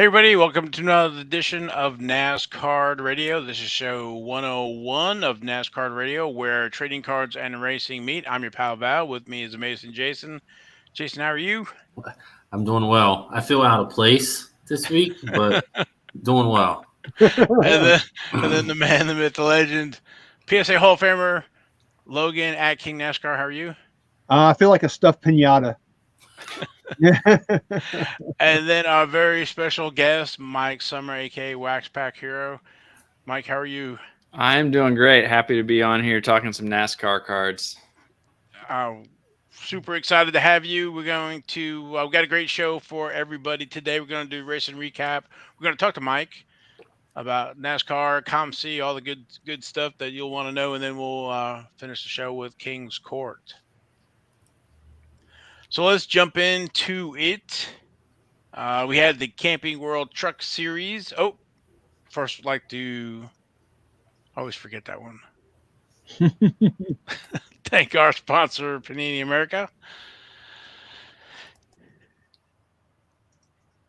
Hey everybody, welcome to another edition of NasCard Radio. This is show 101 of NasCard Radio, where trading cards and racing meet. I'm your pal Val. With me is amazing Jason. Jason, how are you? I'm doing well. I feel out of place this week, but doing well. And then, and then the man, the myth, the legend, PSA Hall of Famer Logan at King NASCAR. How are you? I feel like a stuffed pinata. And then our very special guest, Mike Sommer, aka Wax Pack Hero. Mike, how are you? I'm doing great. Happy to be on here talking some NASCAR cards. Uh, Super excited to have you. We've got a great show for everybody today. We're going to do racing recap. We're going to talk to Mike about NASCAR, ComC, all the good stuff that you'll want to know, and then we'll finish the show with King's Court. So let's jump into it. We had the Camping World Truck Series. Oh, first, I'd like to I always forget that one. Thank our sponsor, Panini America.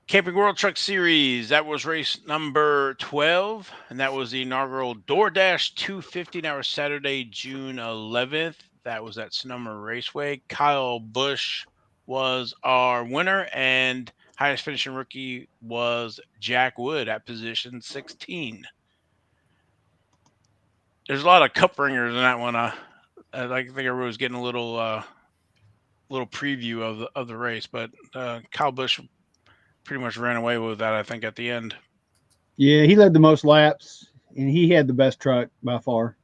Camping World Truck Series. That was race number 12, and that was the inaugural DoorDash 250. That was Saturday, June 11th. That was at Sonoma Raceway. Kyle Busch was our winner, and highest finishing rookie was Jack Wood at position 16. There's a lot of cup ringers in that one. I think everyone was getting a little preview of the race, but Kyle Busch pretty much ran away with that, I think, at the end. Yeah, he led the most laps, and he had the best truck by far.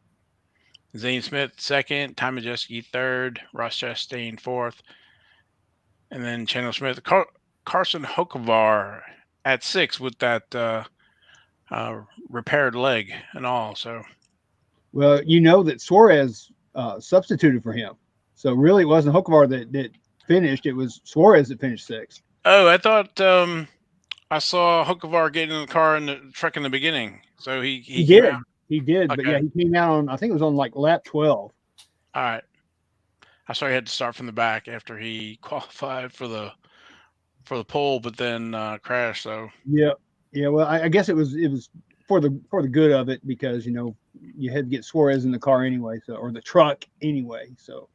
Zane Smith second, Ty Majeski third, Ross Chastain fourth, and then Chandler Smith, Carson Hocevar at six with that repaired leg and all. So, Well, you know that Suarez substituted for him, so really it wasn't Hokovar that finished; it was Suarez that finished sixth. oh, I thought I saw Hocevar get in the car in the truck in the beginning, so he He came did, out. he did, but yeah, Okay, he came out on I think it was on like lap 12. all right. I saw he had to start from the back after he qualified for the pole, but then crashed. So Yeah, yeah. Well, I guess it was for the good of it because you had to get Suarez in the car anyway, so or the truck anyway. So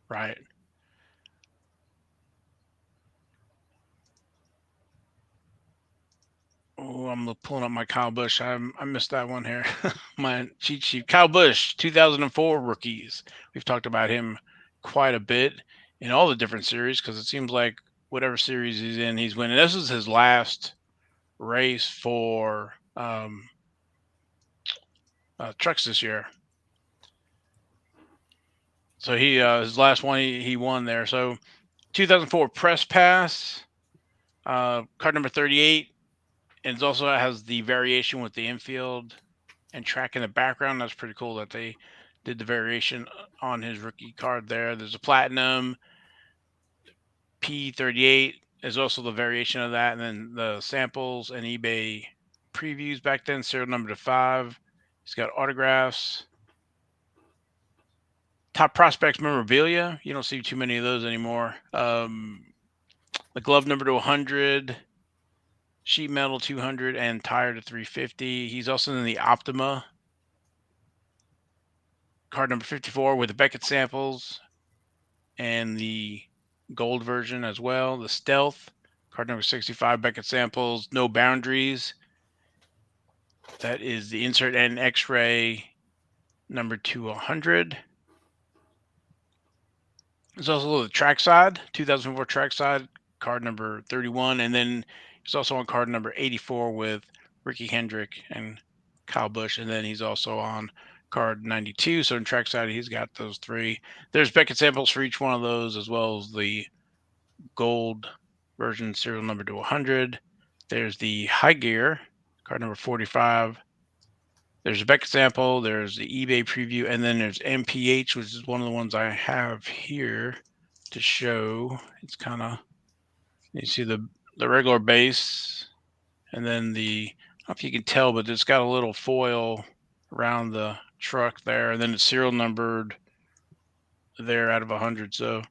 right. Oh, I'm pulling up my Kyle Busch. I missed that one here. My cheat sheet. Kyle Busch, 2004 rookies. We've talked about him quite a bit in all the different series because it seems like whatever series he's in, he's winning. This is his last race for trucks this year. So he his last one he won there. So 2004 Press Pass, card number 38, and it also has the variation with the infield and track in the background. That's pretty cool that they did the variation on his rookie card there. There's a platinum P38 is also the variation of that, and then the samples and eBay previews back then, serial number to 5. He's got autographs, top prospects memorabilia. You don't see too many of those anymore. The glove number to 100, sheet metal 200, and tire to 350. He's also in the Optima card number 54 with the Beckett samples and the gold version as well. The Stealth card number 65, Beckett samples, no boundaries. That is the insert and X-ray number 200. There's also the trackside, 2004 trackside card number 31, and then he's also on card number 84 with Ricky Hendrick and Kyle Busch, and then he's also on card 92. So in trackside, he's got those three. There's Beckett samples for each one of those, as well as the gold version serial number to 100. There's the high gear card number 45. There's a Beckett sample. There's the eBay preview, and then there's MPH, which is one of the ones I have here to show. It's kind of, you see the regular base, and then the, I don't know if you can tell, but it's got a little foil around the truck there, and then it's serial numbered there out of 100. So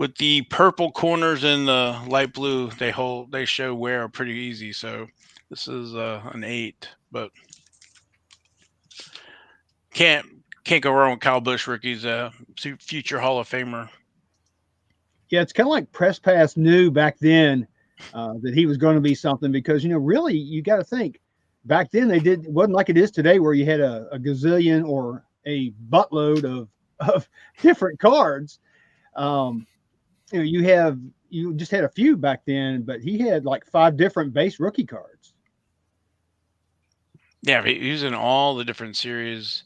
with the purple corners and the light blue, they show wear pretty easy. So this is an 8, but can't can't go wrong with Kyle Busch rookies. Future Hall of Famer. Yeah, it's kind of like Press Pass knew back then that he was going to be something because really you got to think back then it wasn't like it is today where you had a gazillion or a buttload of different cards. Um, you just had a few back then, but he had like 5 different base rookie cards. Yeah, he's in all the different series.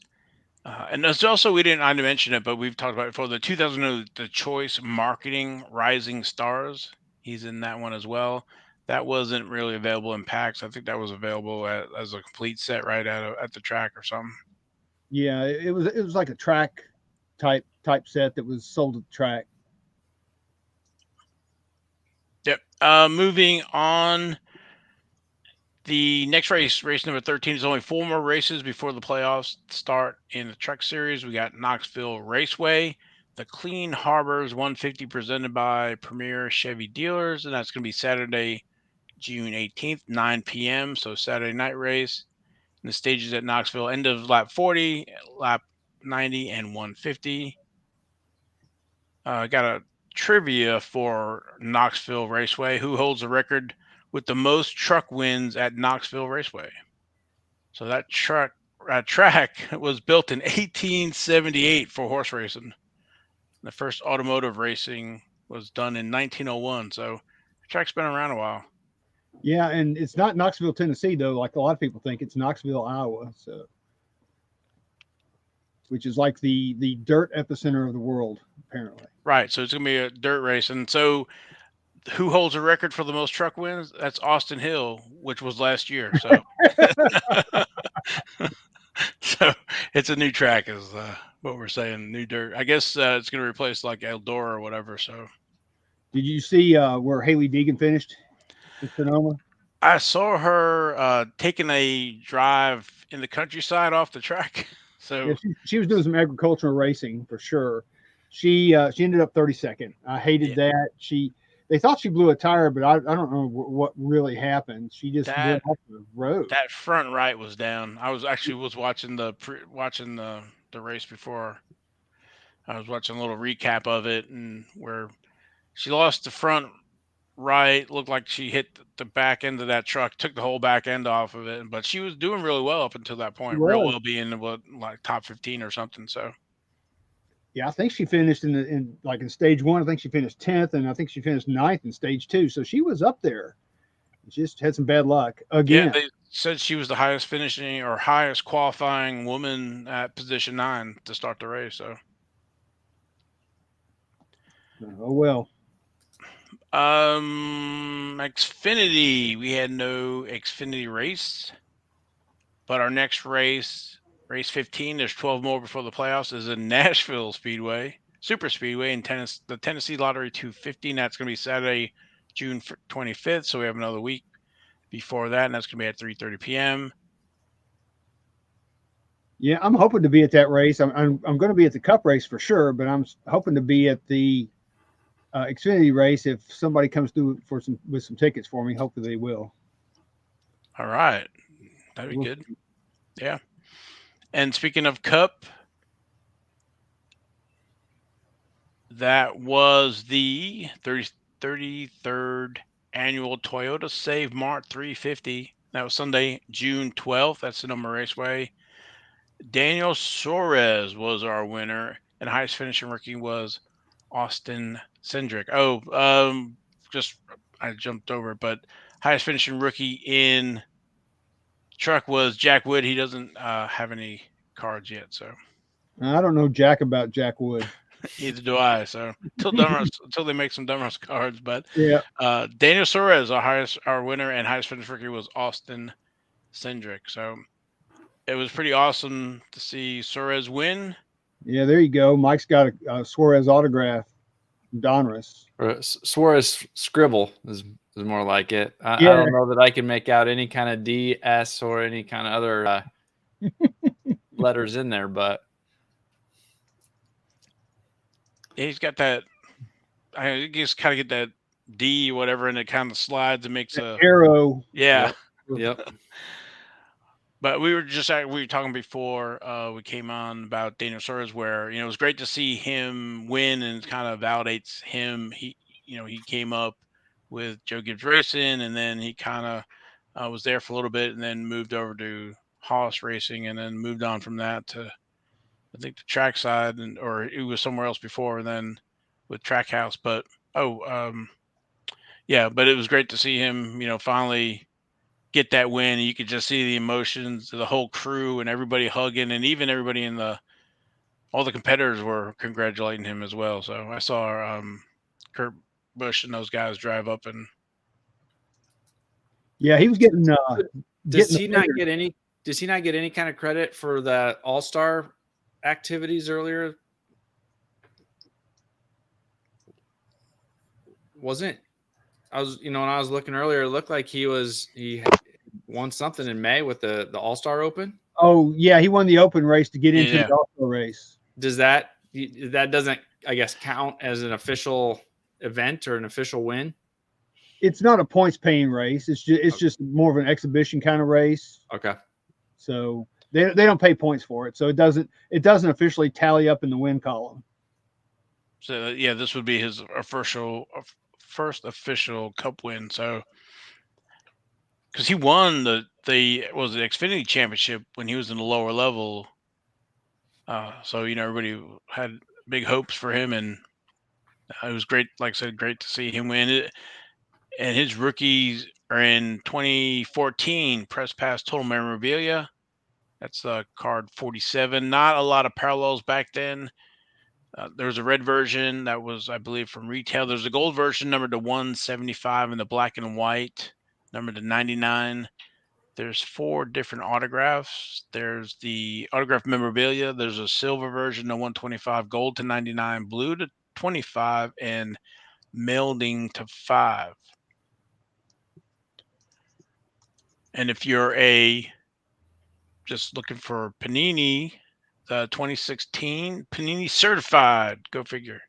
And there's also, I didn't mention it, but we've talked about it before, the 2000 the Choice Marketing Rising Stars. He's in that one as well. That wasn't really available in packs. I think that was available as a complete set right at the track or something. Yeah, it was like a track type set that was sold at the track. Yep. Moving on. The next race number 13, is only 4 more races before the playoffs start in the Truck Series. We got Knoxville Raceway, the Clean Harbors 150 presented by Premier Chevy Dealers, and that's going to be Saturday, June 18th, 9 p.m. So Saturday night race. And the stages at Knoxville, end of lap 40, lap 90, and 150. Got a trivia for Knoxville Raceway. Who holds the record with the most truck wins at Knoxville Raceway? So that track was built in 1878 for horse racing. The first automotive racing was done in 1901. So the track's been around a while. Yeah, and it's not Knoxville, Tennessee, though, like a lot of people think. It's Knoxville, Iowa, which is like the dirt epicenter of the world, apparently. Right. So it's going to be a dirt race. And so who holds a record for the most truck wins? That's Austin Hill, which was last year. So, so it's a new track, is what we're saying. New dirt. I guess it's going to replace like Eldora or whatever. So, Did you see where Haley Deegan finished in Sonoma? I saw her taking a drive in the countryside off the track. Yeah, So she was doing some agricultural racing for sure. She ended up 32nd. I hated yeah, that. They thought she blew a tire, but I don't know what really happened. She just went that off the road. that front right was down. I was watching the race before. I was watching a little recap of it, and where she lost the front right, looked like she hit the back end of that truck, took the whole back end off of it. But she was doing really well up until that She point, real was. well, being what, like top 15 or something. So Yeah, I think she finished in stage 1. I think she finished 10th, and I think she finished 9th in stage 2. So she was up there. Just had some bad luck yeah, again. they said she was the highest finishing or highest qualifying woman at position 9 to start the race. So Oh well. Xfinity, we had no Xfinity race, but our next race 15, there's 12 more before the playoffs, is in Nashville Speedway, Super Speedway in the Tennessee Lottery 250. And that's going to be Saturday, June 25th. So we have another week before that, and that's going to be at 3:30 p.m. Yeah, I'm hoping to be at that race. I'm going to be at the Cup race for sure, but I'm hoping to be at the Xfinity race if somebody comes through with some tickets for me. Hopefully they will. All right, that'd be good. Yeah. And speaking of Cup, that was the 33rd annual Toyota Save Mart 350. That was Sunday, June 12th. That's Sonoma Raceway. Daniel Suarez was our winner, and highest finishing rookie was Austin Cindric. Oh, just I jumped over it, but highest finishing rookie in truck was Jack Wood. He doesn't have any cards yet, so I don't know jack about Jack Wood. either do I. So until they make some Dumros cards, but Yeah, Daniel Suarez, our winner, and highest finishing rookie was Austin Cindric. So it was pretty awesome to see Suarez win. yeah. There you go. Mike's got a Suarez autograph. Donruss. Or Suarez scribble is more like it. I Yeah. don't know that I can make out any kind of D, S, or any kind of other letters in there, but He's got that I guess kind of get that D whatever, and it kind of slides and makes a Arrow. yeah. Yep. But we were talking before we came on about Daniel Suarez, where it was great to see him win and kind of validates him. He came up with Joe Gibbs Racing, and then he kind of was there for a little bit, and then moved over to Haas Racing, and then moved on from that to I think the trackside, or it was somewhere else before, and then with Trackhouse. But yeah, but it was great to see him, finally get that win. And you could just see the emotions of the whole crew and everybody hugging, and even everybody all the competitors were congratulating him as well. So I saw Kurt Busch and those guys drive up, and Yeah, he was getting Does the he not fingers. get any? Does he not get any kind of credit for the All-Star activities earlier? Wasn't I was when I was looking earlier, it looked like he won something in May with the All-Star Open. Oh yeah, he won the open race to get into yeah. the All-Star race. Does that doesn't, I guess, count as an official event or an official win? It's not a points paying race. It's just more of an exhibition kind of race. Okay. So they don't pay points for it. So it doesn't officially tally up in the win column. So yeah, this would be his first official Cup win. So because he won the Xfinity Championship when he was in the lower level. So everybody had big hopes for him, and it was great. Like I said, great to see him win it. And his rookies are in 2014 Press Pass Total Memorabilia. That's card 47. Not a lot of parallels back then. There was a red version that was, I believe, from retail. There's a gold version numbered to 175 in the black and white, numbered to 99. There's 4 different autographs. There's the autograph memorabilia. There's a silver version to 125, gold to 99, blue to 25, and melding to 5. And if you're just looking for Panini, the 2016 Panini certified, go figure.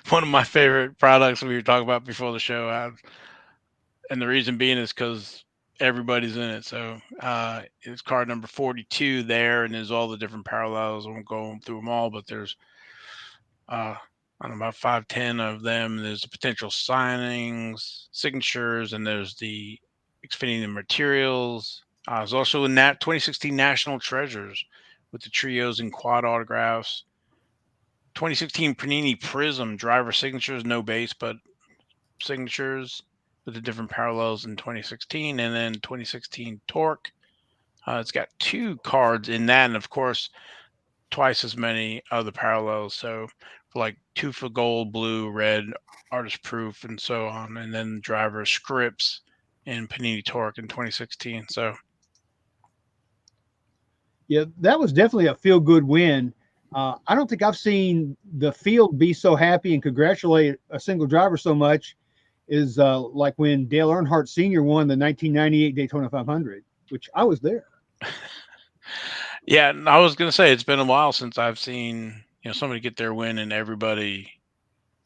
One of my favorite products we were talking about before the show. And the reason being is because everybody's in it. So it's card number 42 there, and there's all the different parallels. I won't go through them all, but there's I don't know, about 5-10 of them. There's the potential signings, signatures, and there's the Xfinity materials. There's also in that 2016 National Treasures with the trios and quad autographs. 2016 Panini Prism driver signatures, no base, but signatures with the different parallels in 2016, and then 2016 Torque. It's got 2 cards in that, and of course, twice as many other parallels. So, for like 2 for gold, blue, red, artist proof, and so on, and then driver scripts in Panini Torque in 2016. So, Yeah, that was definitely a feel good win. I don't think I've seen the field be so happy and congratulate a single driver so much is like when Dale Earnhardt Sr. won the 1998 Daytona 500, which I was there. yeah, and I was gonna say it's been a while since I've seen somebody get their win and everybody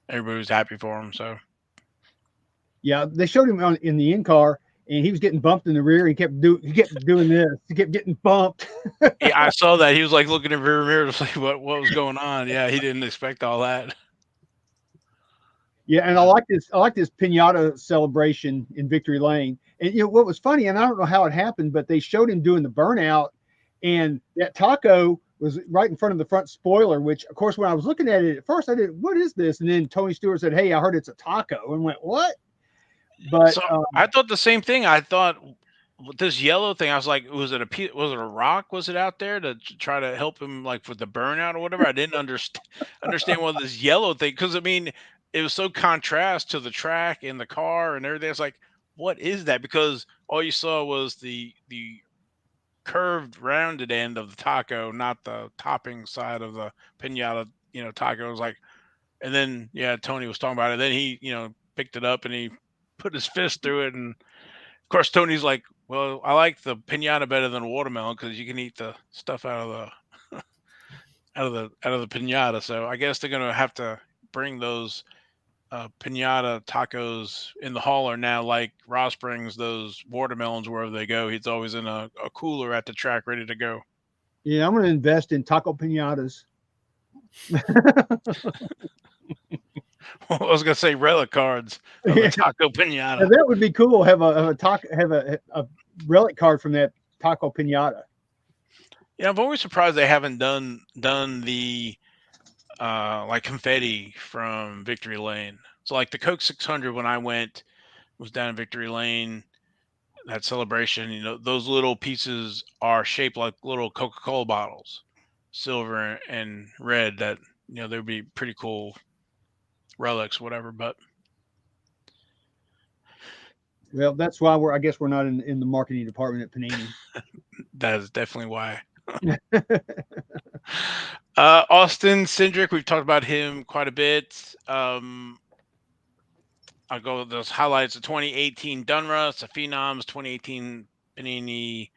was happy for him. So Yeah, they showed him in the in car, and he was getting bumped in the rear. He kept doing this. He kept getting bumped. yeah, I saw that he was like looking in the rear mirror to see what was going on. Yeah, he didn't expect all that. Yeah, and I like this. I like this pinata celebration in Victory Lane. And what was funny, and I don't know how it happened, but they showed him doing the burnout, and that taco was right in front of the front spoiler. Which, of course, when I was looking at it at first, I did, "What is this?" And then Tony Stewart said, "Hey, I heard it's a taco," and went, "What?" But So I thought the same thing. I thought with this yellow thing, I was like, was it a rock? Was it out there to try to help him like with the burnout or whatever? I didn't understand what this yellow thing, because I mean it was so contrast to the track and the car and everything. It's like, what is that? Because all you saw was the curved rounded end of the taco, not the topping side of the pinata, taco. It was like, and then yeah, Tony was talking about it. Then he, picked it up and he put his fist through it, and of course Tony's like, "Well, I like the pinata better than a watermelon because you can eat the stuff out of out of the pinata. So I guess they're gonna have to bring those pinata tacos in the hauler now, like Ross brings those watermelons wherever they go. He's always in a cooler at the track, ready to go. Yeah, I'm going to invest in taco pinatas. I was gonna say relic cards of a Yeah, taco pinata. that would be cool. Have a relic card from that taco pinata. Yeah, I'm always surprised they haven't done the like confetti from Victory Lane. So like the Coke 600 when I went was down in Victory Lane. That celebration, those little pieces are shaped like little Coca-Cola bottles, silver and red. That they would be pretty cool relics, whatever. But Well, that's why I guess we're not in the marketing department at Panini. that is definitely why. Austin Cindric, we've talked about him quite a bit. I'll go with those highlights: the 2018 Dunruss, the Phenoms, 2018 Panini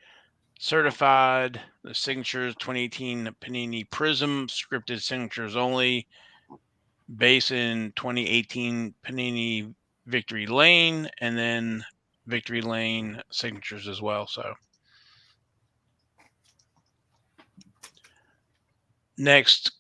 Certified, the signatures, 2018 Panini Prism, scripted signatures only, base in 2018 Panini Victory Lane, and then Victory Lane signatures as well. So next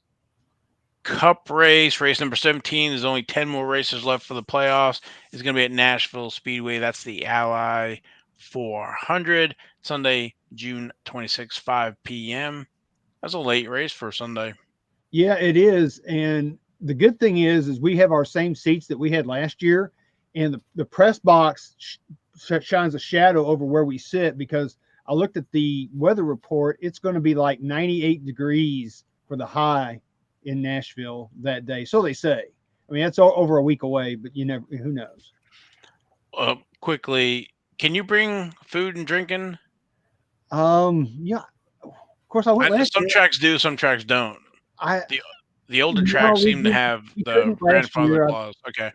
Cup race number 17. There's only 10 more races left for the playoffs. It's going to be at Nashville Speedway. That's the Ally 400, Sunday, June 26, 5 p.m. That's a late race for Sunday. Yeah, it is. And the good thing is we have our same seats that we had last year, and the press box shines a shadow over where we sit because I looked at the weather report. It's going to be like 98 degrees for the high in Nashville that day. So they say. I mean, that's over a week away, but who knows? Quickly, can you bring food and drinking? Yeah. Of course, I went last Some year. tracks do, some tracks don't. I The older no, tracks seem to have we the couldn't last grandfather year clause. Okay.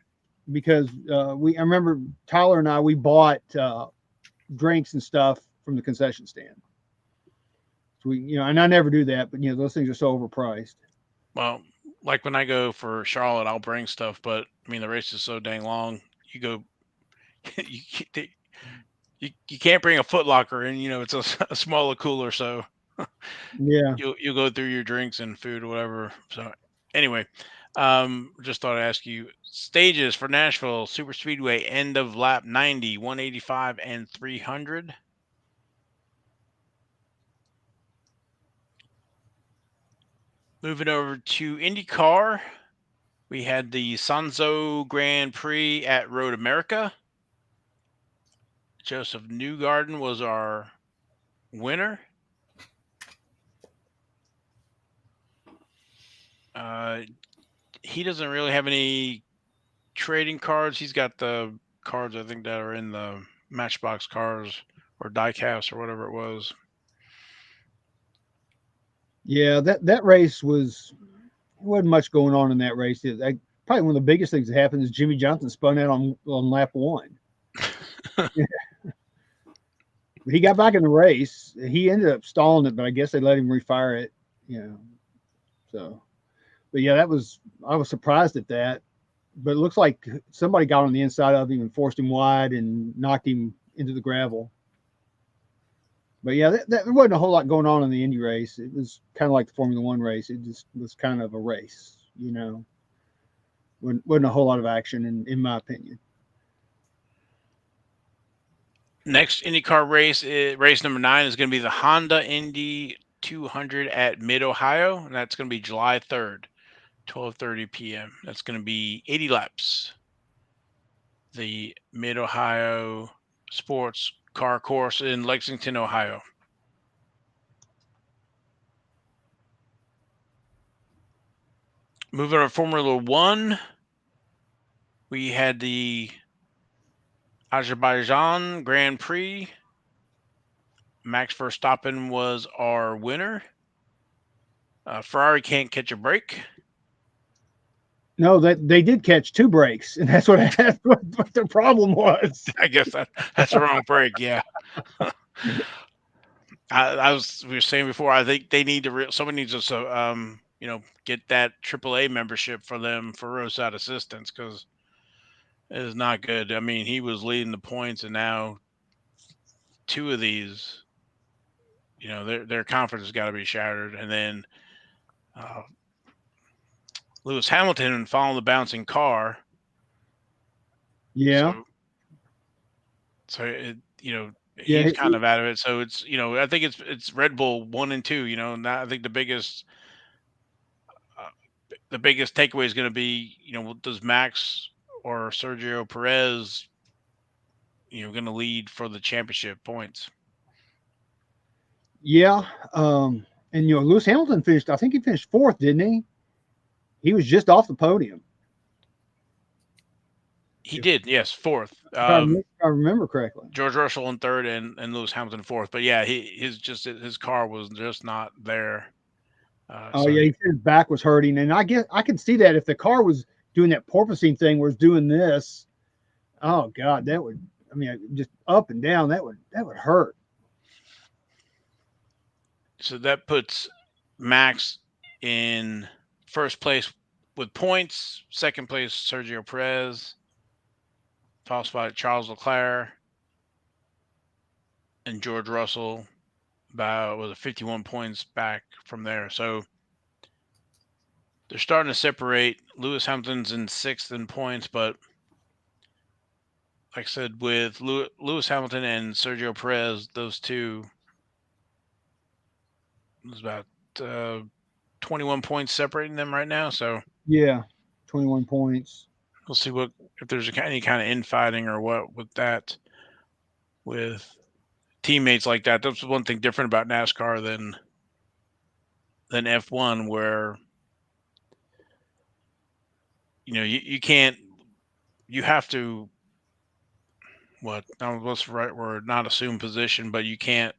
because I remember Tyler and we bought drinks and stuff from the concession stand. So and I never do that, but those things are so overpriced. Well, like when I go for Charlotte, I'll bring stuff, but I mean the race is so dang long. You go, you you can't bring a Foot Locker, and it's a smaller cooler, so Yeah. you'll go through your drinks and food or whatever. So anyway, just thought I'd ask you stages for Nashville Super Speedway, end of lap 90, 185, and 300. Moving over to IndyCar, we had the Sanzo Grand Prix at Road America. Joseph Newgarden was our winner. He doesn't really have any trading cards. He's got the cards, I think, that are in the Matchbox cars or diecast or whatever it was. Yeah, that race wasn't much going on in that race. Probably one of the biggest things that happened is Jimmy Johnson spun out on lap one. He got back in the race. He ended up stalling it, but I guess they let him refire it. So, but yeah, I was surprised at that. But it looks like somebody got on the inside of him and forced him wide and knocked him into the gravel. But yeah, there wasn't a whole lot going on in the Indy race. It was kind of like the Formula One race. It just was kind of a race, wasn't a whole lot of action in my opinion. Next IndyCar race, race number 9, is going to be the Honda Indy 200 at Mid Ohio, and that's going to be July 3rd, 12:30 p.m. That's going to be 80 laps. The Mid Ohio Sports Car Course in Lexington, Ohio. Moving on to Formula One, we had the Azerbaijan Grand Prix. Max Verstappen was our winner. Ferrari can't catch a break. No, that they did catch 2 breaks, and that's what the problem was. I guess that's the wrong break. Yeah. we were saying before, I think they need to somebody needs to get that AAA membership for them for roadside assistance, because it is not good. I mean, he was leading the points, and now two of these, their confidence has got to be shattered. And then uh, Lewis Hamilton following the bouncing car. Yeah. So Yeah. he's kind of out of it. So it's I think it's Red Bull 1 and 2. Now I think uh, the biggest takeaway is going to be does Max or Sergio Perez going to lead for the championship points? Yeah. And Lewis Hamilton finished. I think he finished fourth, didn't he? He was just off the podium. He If, did, yes, fourth. if I remember correctly. George Russell in third, and Lewis Hamilton fourth. But yeah, his car was just not there. Oh yeah, he said his back was hurting, and I guess I can see that if the car was doing that porpoising thing, was doing this. Oh God, that would. I mean, just up and down. That would hurt. So that puts Max in first place with points. Second place, Sergio Perez, followed by Charles Leclerc and George Russell, about 51 points back from there. So they're starting to separate. Lewis Hamilton's in sixth in points, but like I said, with Lewis Hamilton and Sergio Perez, those two, there's about 21 points separating them right now. So yeah, 21 points. We'll see if there's any kind of infighting or what with that, with teammates like that. That's one thing different about NASCAR than F1, where you can't, you have to, what's the right word, not assume position, but you can't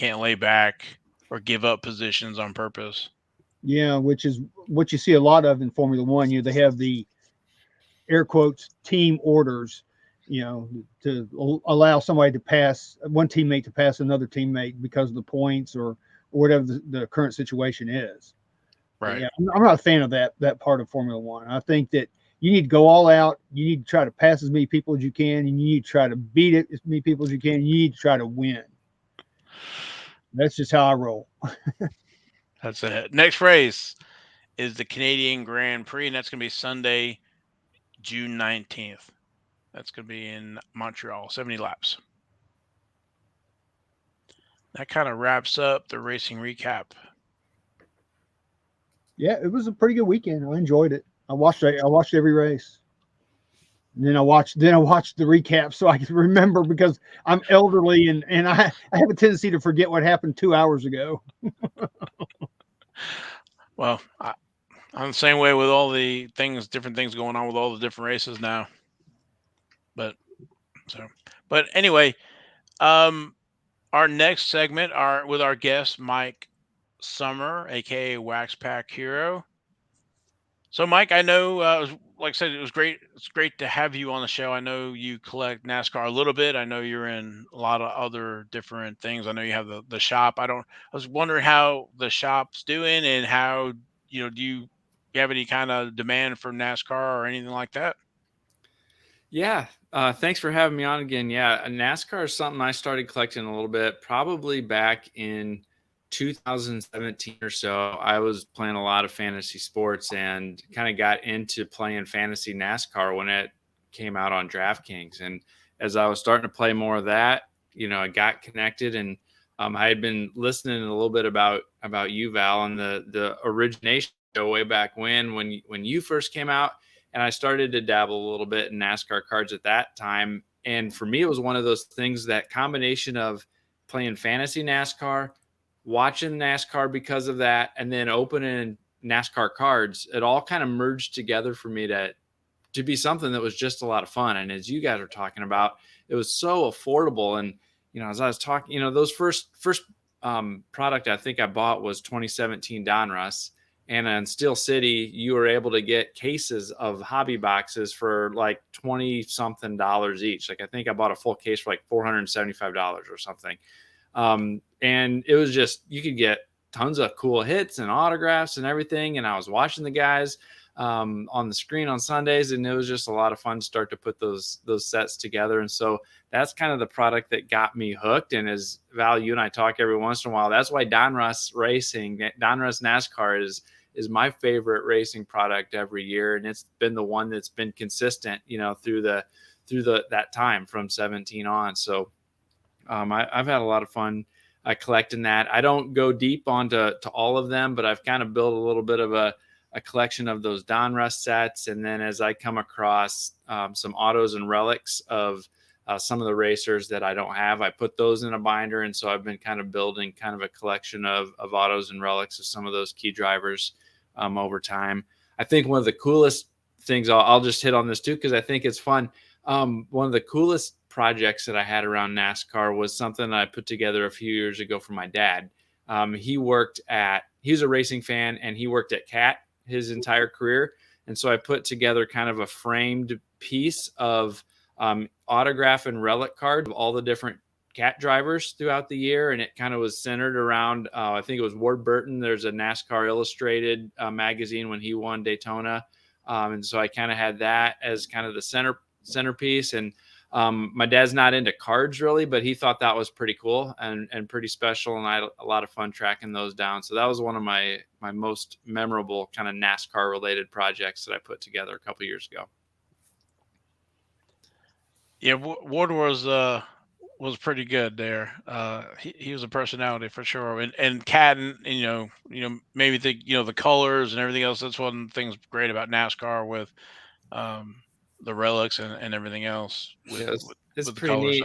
lay back or give up positions on purpose. Yeah, which is what you see a lot of in Formula One. They have the air quotes team orders, to allow somebody to pass one teammate to pass another teammate because of the points or whatever the current situation is. Right. Yeah, I'm not a fan of that part of Formula One. I think that you need to go all out. You need to try to pass as many people as you can, and you need to try to beat it as many people as you can. You need to try to win. That's just how I roll. That's it. Next race is the Canadian Grand Prix, and that's going to be Sunday, June 19th. That's going to be in Montreal, 70 laps. That kind of wraps up the racing recap. Yeah, it was a pretty good weekend. I enjoyed it. I watched every race. And then I watched the recap so I can remember, because I'm elderly and I have a tendency to forget what happened 2 hours ago. Well, I'm the same way with all the different things going on with all the different races now. But anyway, our next segment are with our guest Mike Sommer, aka Wax Pack Hero. So, Mike, I know, like I said, it was great. It's great to have you on the show. I know you collect NASCAR a little bit. I know you're in a lot of other different things. I know you have the shop. I was wondering how the shop's doing, and how do you have any kind of demand for NASCAR or anything like that? Yeah. Thanks for having me on again. Yeah. NASCAR is something I started collecting a little bit, probably back in 2017 or so. I was playing a lot of fantasy sports and kind of got into playing fantasy NASCAR when it came out on DraftKings. And as I was starting to play more of that, I got connected, and I had been listening a little bit about you, Val, and the origination show way back when you first came out. And I started to dabble a little bit in NASCAR cards at that time. And for me, it was one of those things, that combination of playing fantasy NASCAR, watching NASCAR because of that, and then opening NASCAR cards. It all kind of merged together for me to be something that was just a lot of fun. And as you guys are talking about, it was so affordable. And, as I was talking, those first product I think I bought was 2017 Donruss. And in Steel City, you were able to get cases of hobby boxes for like 20 something dollars each. Like, I think I bought a full case for like $475 or something. And it was just, you could get tons of cool hits and autographs and everything. And I was watching the guys on the screen on Sundays, and it was just a lot of fun to start to put those sets together. And so that's kind of the product that got me hooked. And as Val, you and I talk every once in a while, that's why Donruss NASCAR is my favorite racing product every year, and it's been the one that's been consistent, through that time from 17 on. So I've had a lot of fun collecting that. I don't go deep onto all of them, but I've kind of built a little bit of a collection of those Donruss sets. And then as I come across some autos and relics of some of the racers that I don't have, I put those in a binder. And so I've been kind of building kind of a collection of autos and relics of some of those key drivers over time. I think one of the coolest things, I'll just hit on this too, because I think it's fun. One of the coolest projects that I had around NASCAR was something that I put together a few years ago for my dad. He was a racing fan, and he worked at CAT his entire career. And so I put together kind of a framed piece of autograph and relic cards of all the different CAT drivers throughout the year. And it kind of was centered around, I think it was Ward Burton. There's a NASCAR Illustrated magazine when he won Daytona. And so I kind of had that as kind of the centerpiece. And my dad's not into cards really, but he thought that was pretty cool and pretty special. And I had a lot of fun tracking those down. So that was one of my most memorable kind of NASCAR related projects that I put together a couple years ago. Yeah, Ward was pretty good there. He was a personality for sure. And Cadden, maybe the colors and everything else. That's one of the things great about NASCAR with the relics and everything else it's with the pretty colors. neat.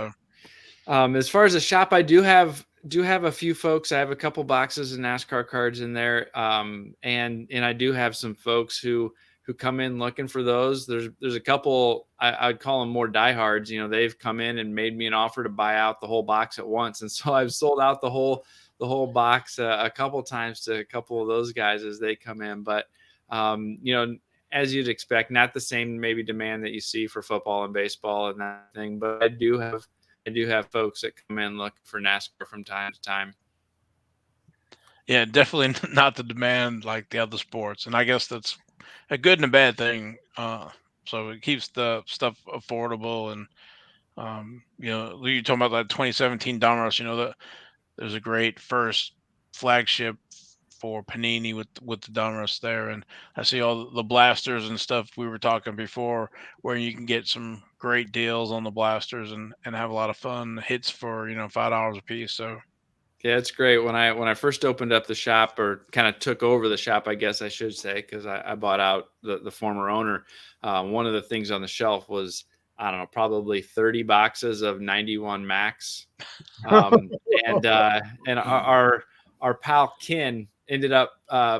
So. As far as the shop, I do have a few folks. I have a couple boxes of NASCAR cards in there, and I do have some folks who come in looking for those. There's a couple I'd call them more diehards. They've come in and made me an offer to buy out the whole box at once, and so I've sold out the whole box a couple times to a couple of those guys as they come in. But as you'd expect, not the same maybe demand that you see for football and baseball and that thing. But I do have folks that come in looking for NASCAR from time to time. Yeah, definitely not the demand like the other sports, and I guess that's a good and a bad thing. So it keeps the stuff affordable, and you're talking about that 2017 Donruss. There's a great first flagship for Panini with the Donruss there, and I see all the blasters and stuff we were talking before, where you can get some great deals on the blasters and have a lot of fun hits for $5 a piece. So yeah, it's great. When I first opened up the shop, or kind of took over the shop, I guess I should say, because I bought out the former owner. One of the things on the shelf was, I don't know, probably 30 boxes of 91 Max. And our pal Ken ended up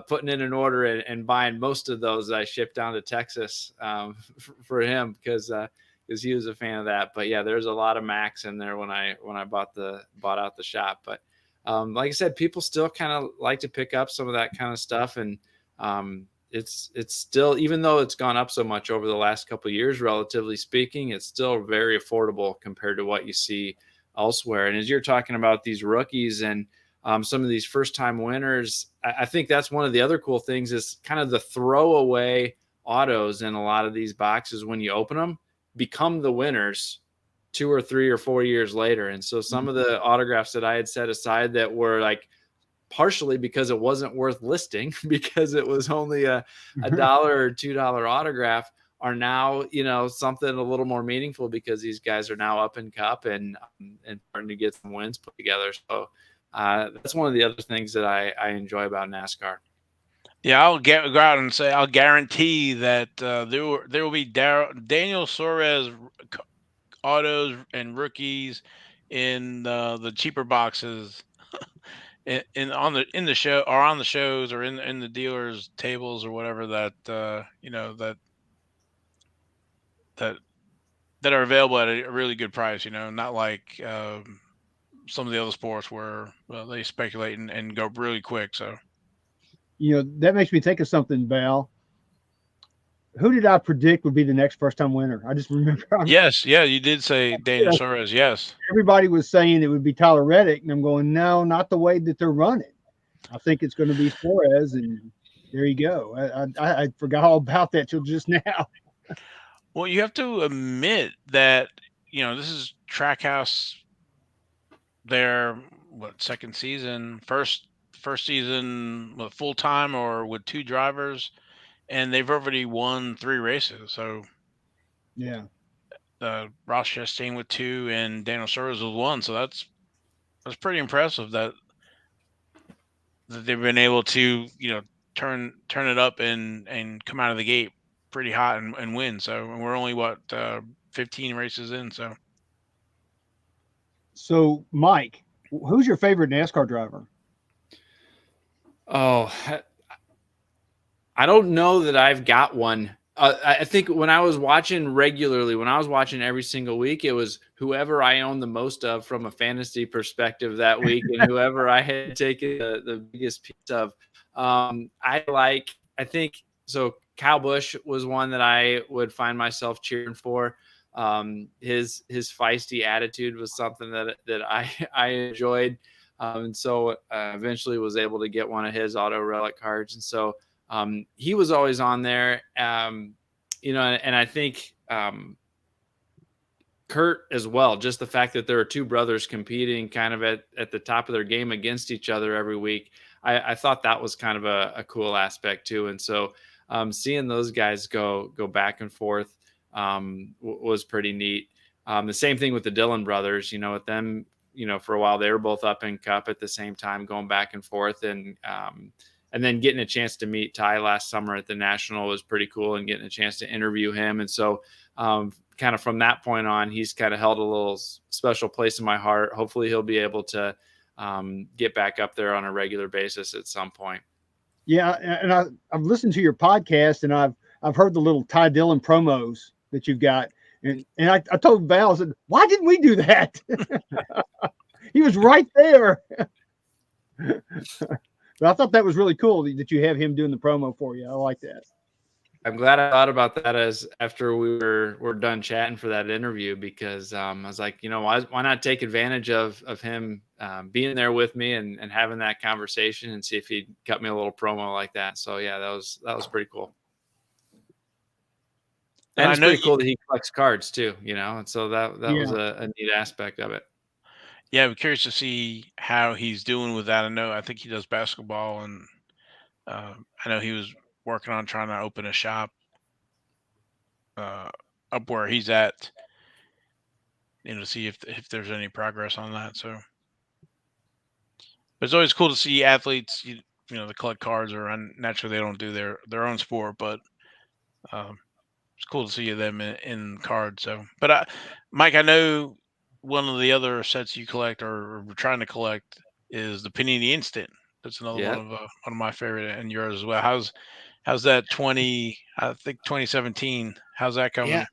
putting in an order and buying most of those. I shipped down to Texas for him because he was a fan of that. But yeah, there's a lot of Max in there when I bought out the shop. But like I said, people still kind of like to pick up some of that kind of stuff, and it's still, even though it's gone up so much over the last couple of years, relatively speaking, it's still very affordable compared to what you see elsewhere. And as you're talking about these rookies and some of these first-time winners, I think that's one of the other cool things is kind of the throwaway autos in a lot of these boxes when you open them become the winners 2 or 3 or 4 years later. And so some of the autographs that I had set aside that were like partially because it wasn't worth listing because it was only a $1 or $2 autograph are now, something a little more meaningful because these guys are now up in Cup and starting to get some wins put together. So that's one of the other things that I enjoy about NASCAR. yeah, go out and say I'll guarantee that there will be Daniel Suarez autos and rookies in the cheaper boxes in the show or on the shows or in the dealers tables or whatever that that that are available at a really good price. Not like some of the other sports where they speculate and go really quick. So That makes me think of something, Val. Who did I predict would be the next first-time winner? I just remember. yes, yeah, you did say Daniel Suarez. Yes, Everybody was saying it would be Tyler Reddick, and I'm going, no, not the way that they're running. I think it's going to be Suarez, and there you go. I forgot all about that till just now. Well, you have to admit that this is Trackhouse their what second season, first season what, full time or with two drivers, and they've already won three races. So Yeah. Ross Chastain with two and Daniel Suarez with one. So that's pretty impressive that they've been able to turn it up and come out of the gate pretty hot and win. So and we're only what 15 races in. So So, Mike, who's your favorite NASCAR driver? Oh, I don't know that I've got one. I think when I was watching regularly, when I was watching every single week, it was whoever I owned the most of from a fantasy perspective that week, and whoever I had taken the biggest piece of. I think so. Kyle Busch was one that I would find myself cheering for. His feisty attitude was something that I enjoyed, and so eventually was able to get one of his auto relic cards, and so. He was always on there, and I think Kurt as well. Just the fact that there are two brothers competing kind of at the top of their game against each other every week, I thought that was kind of a cool aspect too. And so seeing those guys go back and forth was pretty neat. The same thing with the Dillon brothers, with them, for a while they were both up in Cup at the same time, going back and forth, and then getting a chance to meet Ty last summer at the National was pretty cool, and getting a chance to interview him. And so kind of from that point on, he's kind of held a little special place in my heart. Hopefully he'll be able to get back up there on a regular basis at some point. Yeah, and I've listened to your podcast, and I've heard the little Ty Dillon promos that you've got, and I told Val, I said, why didn't we do that? He was right there. But I thought that was really cool that you have him doing the promo for you. I like that. I'm glad I thought about that as after we were done chatting for that interview, because I was like, why not take advantage of him being there with me and having that conversation and see if he'd cut me a little promo like that. So yeah, that was pretty cool. And I it's know pretty cool that he collects cards too, and so that was Yeah. a neat aspect of it. yeah, I'm curious to see how he's doing with that. I think he does basketball, and I know he was working on trying to open a shop uh, up where he's at, to see if there's any progress on that. So, but it's always cool to see athletes, that collect cards, or naturally they don't do their own sport, but um, it's cool to see them in cards. So, but Mike, I know one of the other sets you collect or were trying to collect is the Panini Instant. That's another Yeah. one of my favorite, and yours as well. How's that I think 2017? How's that Yeah. coming?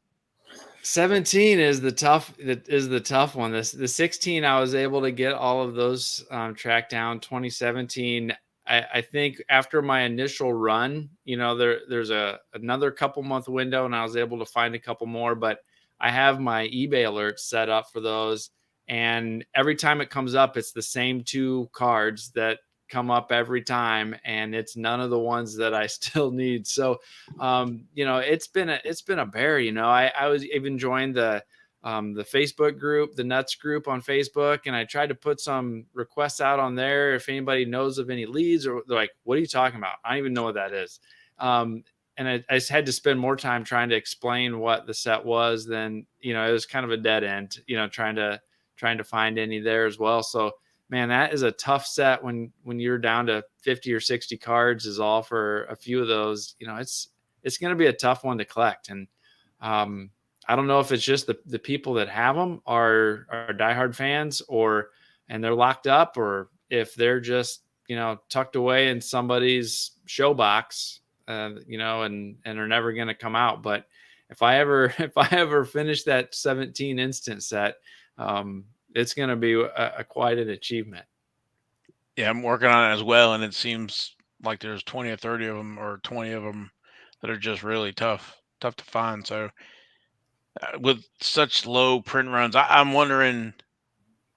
17 is the tough one. The 16, I was able to get all of those tracked down. 2017, I think after my initial run, there's another couple month window, and I was able to find a couple more. But I have my eBay alerts set up for those, and every time it comes up, it's the same two cards that come up every time, and it's none of the ones that I still need. So it's been a bear. I was even joined the Facebook group, the Nuts group on Facebook, and I tried to put some requests out on there if anybody knows of any leads, or they're like, what are you talking about? I don't even know what that is. And I just had to spend more time trying to explain what the set was than, it was kind of a dead end, trying to find any there as well. So man, that is a tough set when you're down to 50 or 60 cards is all for a few of those. It's going to be a tough one to collect. And I don't know if it's just the people that have them are diehard fans, and they're locked up, or if they're just, tucked away in somebody's show box, and are never going to come out. But if I ever finish that 17 instant set, it's going to be quite an achievement. Yeah, I'm working on it as well, and it seems like there's 20 or 30 of them, or 20 of them that are just really tough to find. So with such low print runs, I'm wondering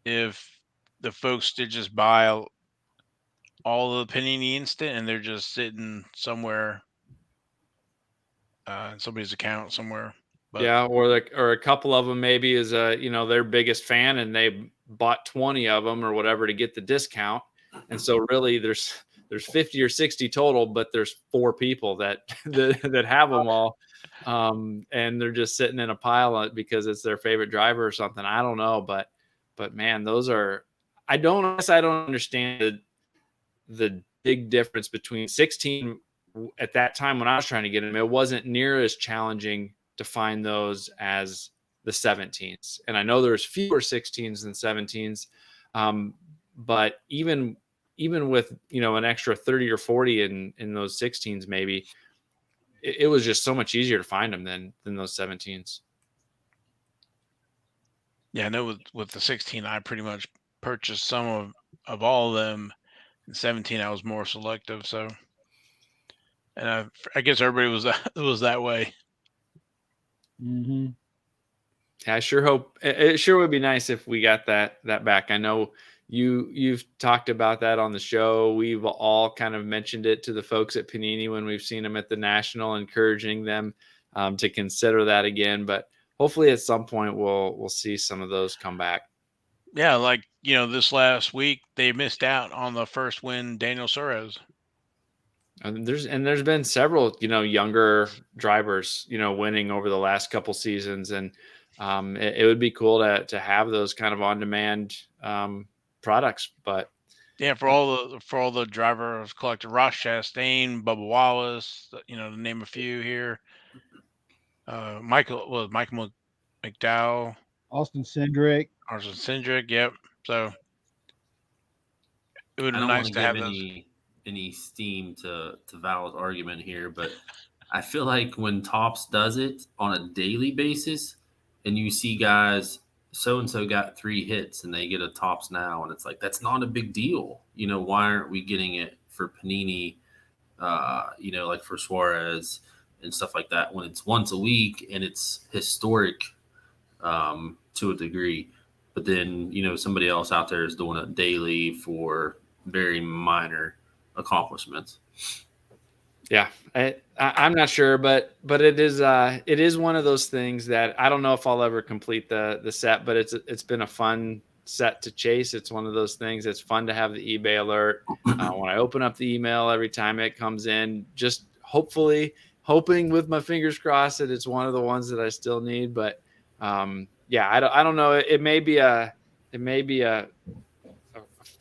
if the folks did just buy all of the Panini Instant, and they're just sitting somewhere in somebody's account somewhere. But Yeah, or a couple of them maybe is their biggest fan, and they bought 20 of them or whatever to get the discount, and so really there's 50 or 60 total, but there's 4 people that that have them all, and they're just sitting in a pile because it's their favorite driver or something. I don't know, but man, those are I don't understand the big difference between 16 at that time when I was trying to get them. It wasn't near as challenging to find those as the 17s. And I know there's fewer 16s than 17s. But even with, an extra 30 or 40 in those 16s, maybe it was just so much easier to find them than those 17s. yeah, I know with the 16, I pretty much purchased some of all of them. In 17, I was more selective. So, and I guess everybody was was that way. Mm-hmm. I sure hope it sure would be nice if we got that back. I know you've talked about that on the show. We've all kind of mentioned it to the folks at Panini when we've seen them at the National, encouraging them to consider that again. But hopefully at some point we'll see some of those come back. Yeah, like this last week they missed out on the first win, Daniel Suarez. And there's been several younger drivers winning over the last couple seasons, and it would be cool to have those kind of on demand products. But yeah, for all the drivers collected, Ross Chastain, Bubba Wallace, to name a few here. Michael McDowell, Austin Cindric. Arson Cindric. Yep. So it would I be don't want nice to to give have those. any steam to Val's argument here, but I feel like when Topps does it on a daily basis, and you see guys, so and so got 3 hits and they get a Topps now, and it's like that's not a big deal. Why aren't we getting it for Panini? Like for Suarez and stuff like that when it's once a week and it's historic to a degree. But then somebody else out there is doing it daily for very minor accomplishments. yeah, I'm not sure, but it is one of those things that I don't know if I'll ever complete the set, but it's been a fun set to chase. It's one of those things. It's fun to have the eBay alert when I open up the email every time it comes in. Just hoping with my fingers crossed that it's one of the ones that I still need. But yeah, I don't know. It may be a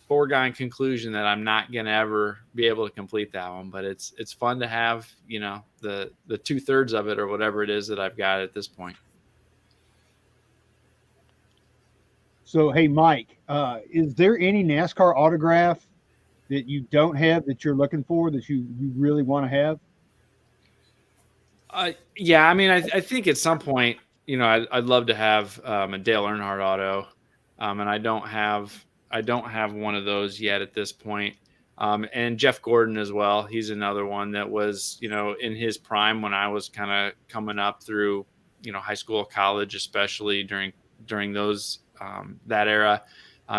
foregone conclusion that I'm not going to ever be able to complete that one, but it's fun to have, the 2/3 of it or whatever it is that I've got at this point. So, hey, Mike, is there any NASCAR autograph that you don't have that you're looking for that you really want to have? Yeah, I mean, I think at some point, I'd love to have a Dale Earnhardt auto, and I don't have one of those yet at this point. And Jeff Gordon as well. He's another one that was, in his prime when I was kind of coming up through, high school, college, especially during those that era.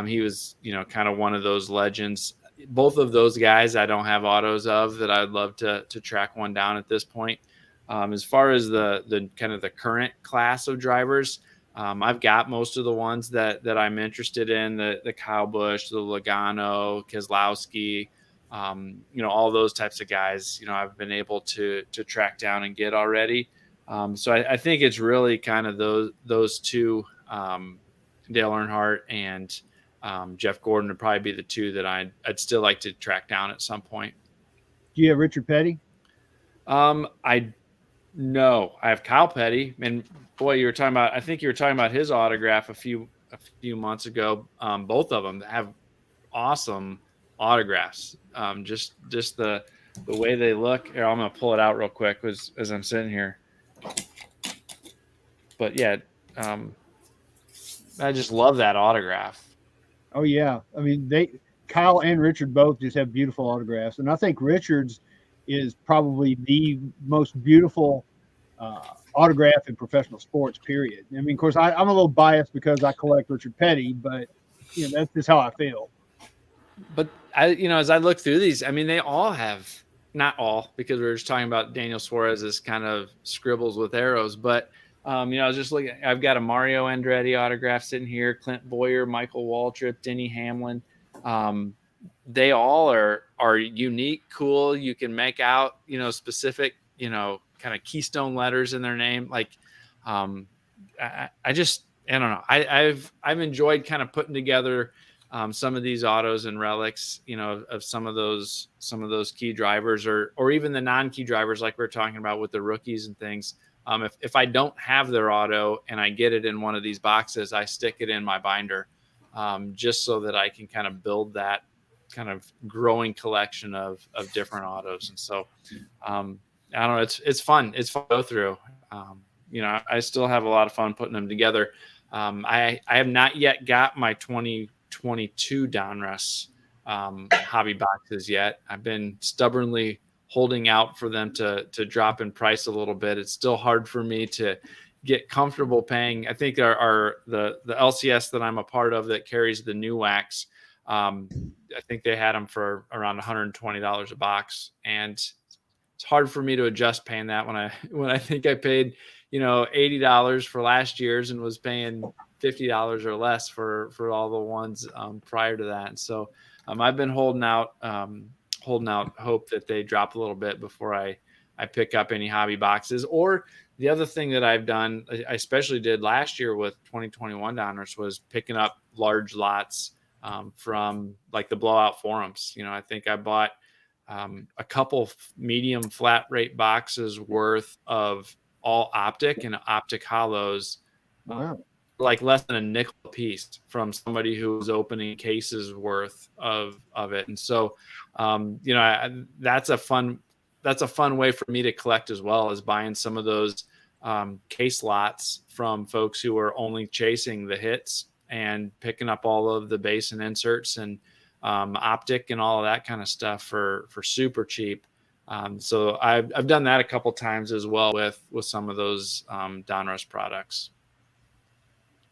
He was, kind of one of those legends. Both of those guys I don't have autos of that I'd love to track one down at this point. As far as the kind of the current class of drivers, I've got most of the ones that I'm interested in, the Kyle Busch, the Logano, Keselowski, all those types of guys, I've been able to track down and get already. So I think it's really kind of those two, Dale Earnhardt and Jeff Gordon would probably be the two that I'd still like to track down at some point. Do you have Richard Petty? No, I have Kyle Petty, and boy, I think you were talking about his autograph a few months ago. Both of them have awesome autographs. Just the way they look. Here, I'm gonna pull it out real quick as I'm sitting here. But yeah, I just love that autograph. Oh yeah, I mean Kyle and Richard both just have beautiful autographs, and I think Richard's is probably the most beautiful autograph in professional sports, period. I mean, of course, I'm a little biased because I collect Richard Petty, but that's just how I feel. But as I look through these, I mean, they all have, not all, because we were just talking about Daniel Suarez's kind of scribbles with arrows, but I was just looking. I've got a Mario Andretti autograph sitting here, Clint Boyer, Michael Waltrip, Denny Hamlin. They all are unique, cool. You can make out, specific, kind of keystone letters in their name. Like, I don't know. I've enjoyed kind of putting together some of these autos and relics, of some of those key drivers, or even the non-key drivers, like we're talking about with the rookies and things. If I don't have their auto and I get it in one of these boxes, I stick it in my binder, just so that I can kind of build that kind of growing collection of different autos. And so, I don't know, it's fun. It's fun to go through. I still have a lot of fun putting them together. I have not yet got my 2022 Donruss hobby boxes yet. I've been stubbornly holding out for them to drop in price a little bit. It's still hard for me to get comfortable paying. I think the LCS that I'm a part of that carries the new wax. I think they had them for around $120 a box, and it's hard for me to adjust paying that when I think I paid, $80 for last year's and was paying $50 or less for all the ones prior to that. And so I've been holding out hope that they drop a little bit before I pick up any hobby boxes. Or the other thing that I've done, I especially did last year with 2021 Donruss, was picking up large lots from like the blowout forums. I think I bought a couple medium flat rate boxes worth of all optic and optic hollows. Wow. Like less than a nickel a piece from somebody who was opening cases worth of it. And so, that's a fun way for me to collect as well, as buying some of those case lots from folks who are only chasing the hits and picking up all of the base and inserts and optic and all of that kind of stuff for super cheap. So I've done that a couple times as well with some of those Donruss products.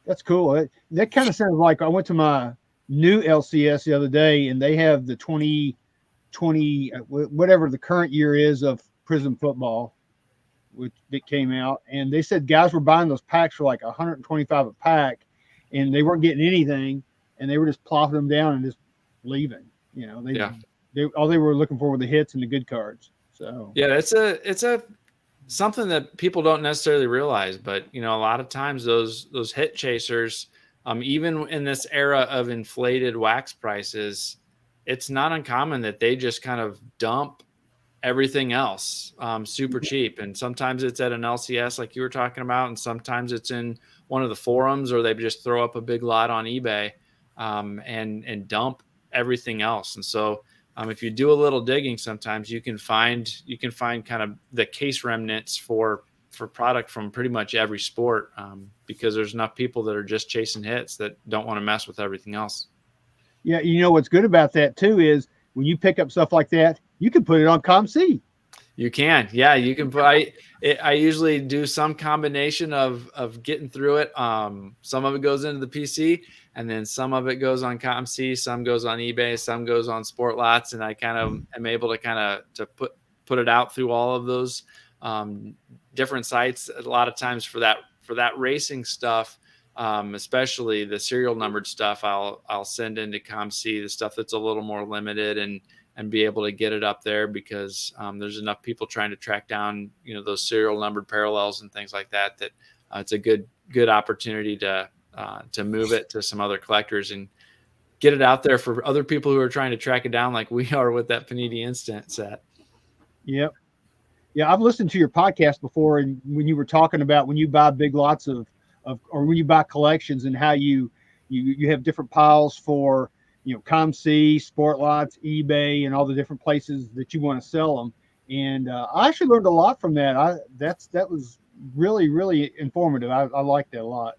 That's cool. That kind of sounds like I went to my new LCS the other day, and they have the 2020, whatever the current year is of Prism football, which that came out, and they said guys were buying those packs for like 125 a pack, and they weren't getting anything, and they were just plopping them down and just leaving. All they were looking for were the hits and the good cards. So yeah, it's a something that people don't necessarily realize, but a lot of times those hit chasers, even in this era of inflated wax prices, it's not uncommon that they just kind of dump everything else super cheap. And sometimes it's at an LCS like you were talking about, and sometimes it's in one of the forums, or they just throw up a big lot on eBay and dump everything else. And so if you do a little digging, sometimes you can find kind of the case remnants for product from pretty much every sport, because there's enough people that are just chasing hits that don't want to mess with everything else. Yeah, what's good about that too is when you pick up stuff like that, you can put it on ComC. You can, yeah, you can put. I usually do some combination of getting through it. Some of it goes into the PC, and then some of it goes on ComC, some goes on eBay, some goes on Sport Lots, and I kind of am able to put it out through all of those different sites. A lot of times for that racing stuff, especially the serial numbered stuff, I'll send into ComC, the stuff that's a little more limited, and be able to get it up there, because there's enough people trying to track down, those serial numbered parallels and things like that, that it's a good opportunity to move it to some other collectors and get it out there for other people who are trying to track it down, like we are with that Panini Instant set. Yep. Yeah, I've listened to your podcast before, and when you were talking about when you buy big lots of or when you buy collections, and how you have different piles for ComC, Sport Lots, eBay, and all the different places that you want to sell them. And I actually learned a lot from that. That was really, really informative. I like that a lot.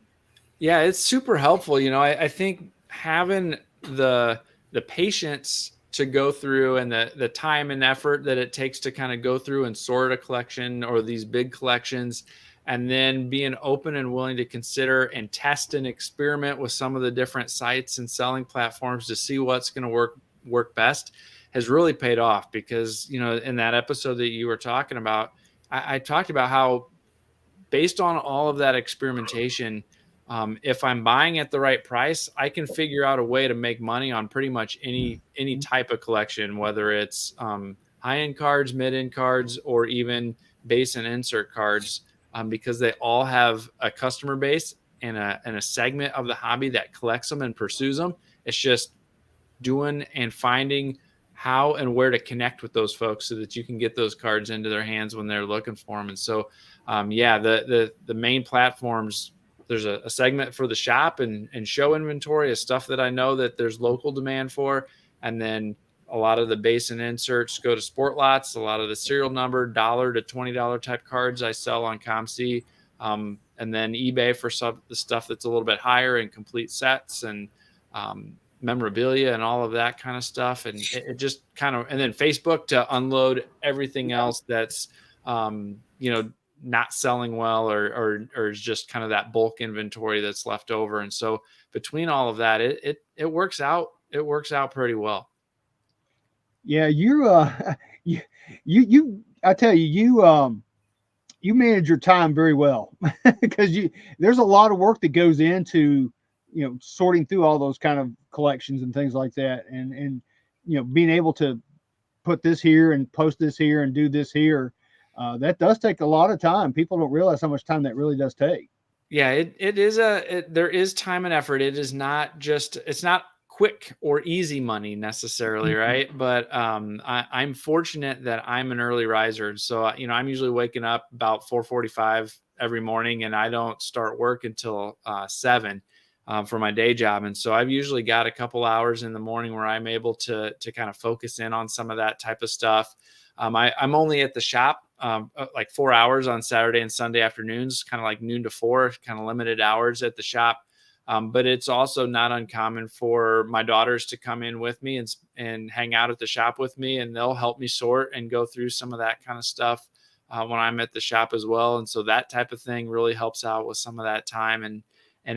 Yeah, it's super helpful. I think having the patience to go through, and the time and effort that it takes to kind of go through and sort a collection or these big collections, and then being open and willing to consider and test and experiment with some of the different sites and selling platforms to see what's going to work work best has really paid off because, in that episode that you were talking about, I talked about how based on all of that experimentation, if I'm buying at the right price, I can figure out a way to make money on pretty much any type of collection, whether it's high-end cards, mid-end cards, or even base and insert cards, because they all have a customer base and a segment of the hobby that collects them and pursues them. It's just doing and finding how and where to connect with those folks so that you can get those cards into their hands when they're looking for them. And so, the main platforms, there's a segment for the shop and show inventory of stuff that I know that there's local demand for. And then a lot of the base and inserts go to sport lots. A lot of the serial number $1 to $20 type cards I sell on ComC. And then eBay for the stuff that's a little bit higher and complete sets and, memorabilia and all of that kind of stuff. And it just kind of, and then Facebook to unload everything else that's, not selling well or is just kind of that bulk inventory that's left over. And so between all of that, it works out. It works out pretty well. Yeah, I tell you, you manage your time very well because there's a lot of work that goes into, sorting through all those kind of collections and things like that. And, being able to put this here and post this here and do this here, that does take a lot of time. People don't realize how much time that really does take. Yeah, there is time and effort. It is not just, it's not quick or easy money necessarily, right? But I'm fortunate that I'm an early riser. So, I'm usually waking up about 4:45 every morning, and I don't start work until 7 for my day job. And so I've usually got a couple hours in the morning where I'm able to kind of focus in on some of that type of stuff. I'm only at the shop like 4 hours on Saturday and Sunday afternoons, kind of like noon to 4, kind of limited hours at the shop. But it's also not uncommon for my daughters to come in with me and hang out at the shop with me, and they'll help me sort and go through some of that kind of stuff when I'm at the shop as well. And so that type of thing really helps out with some of that time and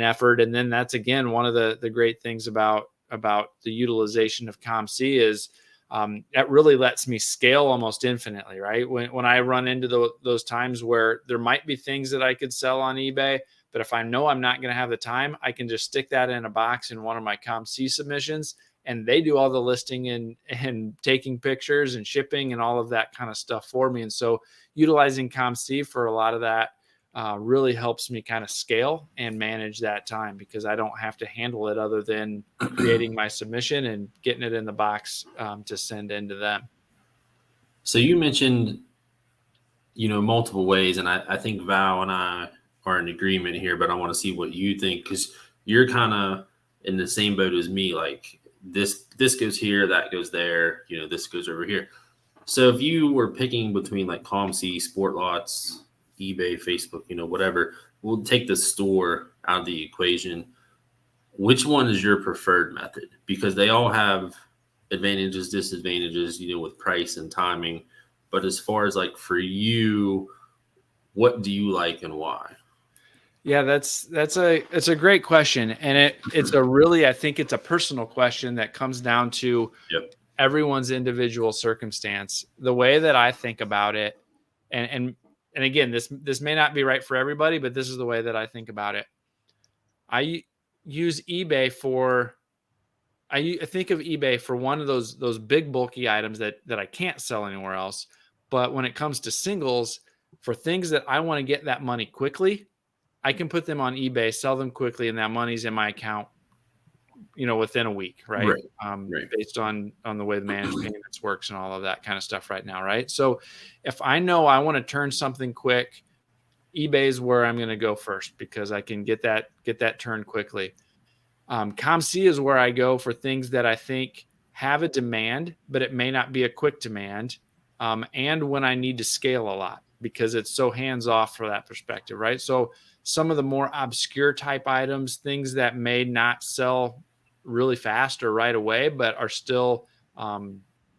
effort. And then that's, again, one of the great things about the utilization of ComC is that really lets me scale almost infinitely, right? When I run into those times where there might be things that I could sell on eBay, but if I know I'm not going to have the time, I can just stick that in a box in one of my ComC submissions, and they do all the listing and taking pictures and shipping and all of that kind of stuff for me. And so utilizing ComC for a lot of that really helps me kind of scale and manage that time, because I don't have to handle it other than creating my submission and getting it in the box to send into them. So you mentioned, multiple ways, and I think Val and I are in agreement here, but I want to see what you think, because you're kind of in the same boat as me. Like this goes here, that goes there, this goes over here. So if you were picking between like ComC, Sport Lots, eBay, Facebook, whatever, we'll take the store out of the equation. Which one is your preferred method? Because they all have advantages, disadvantages, with price and timing. But as far as like for you, what do you like and why? Yeah, it's a great question. And it's a really, I think it's a personal question that comes down to everyone's individual circumstance. The way that I think about it, and again, this may not be right for everybody, but this is the way that I think about it. I use eBay I think of eBay for one of those big bulky items that I can't sell anywhere else. But when it comes to singles, for things that I want to get that money quickly, I can put them on eBay, sell them quickly, and that money's in my account, within a week, right? Right. Based on the way the managed payments works and all of that kind of stuff right now, right? So if I know I want to turn something quick, eBay is where I'm going to go first, because I can get that turned quickly. ComC is where I go for things that I think have a demand, but it may not be a quick demand, and when I need to scale a lot, because it's so hands off for that perspective, right? So some of the more obscure type items, things that may not sell really fast or right away, but are still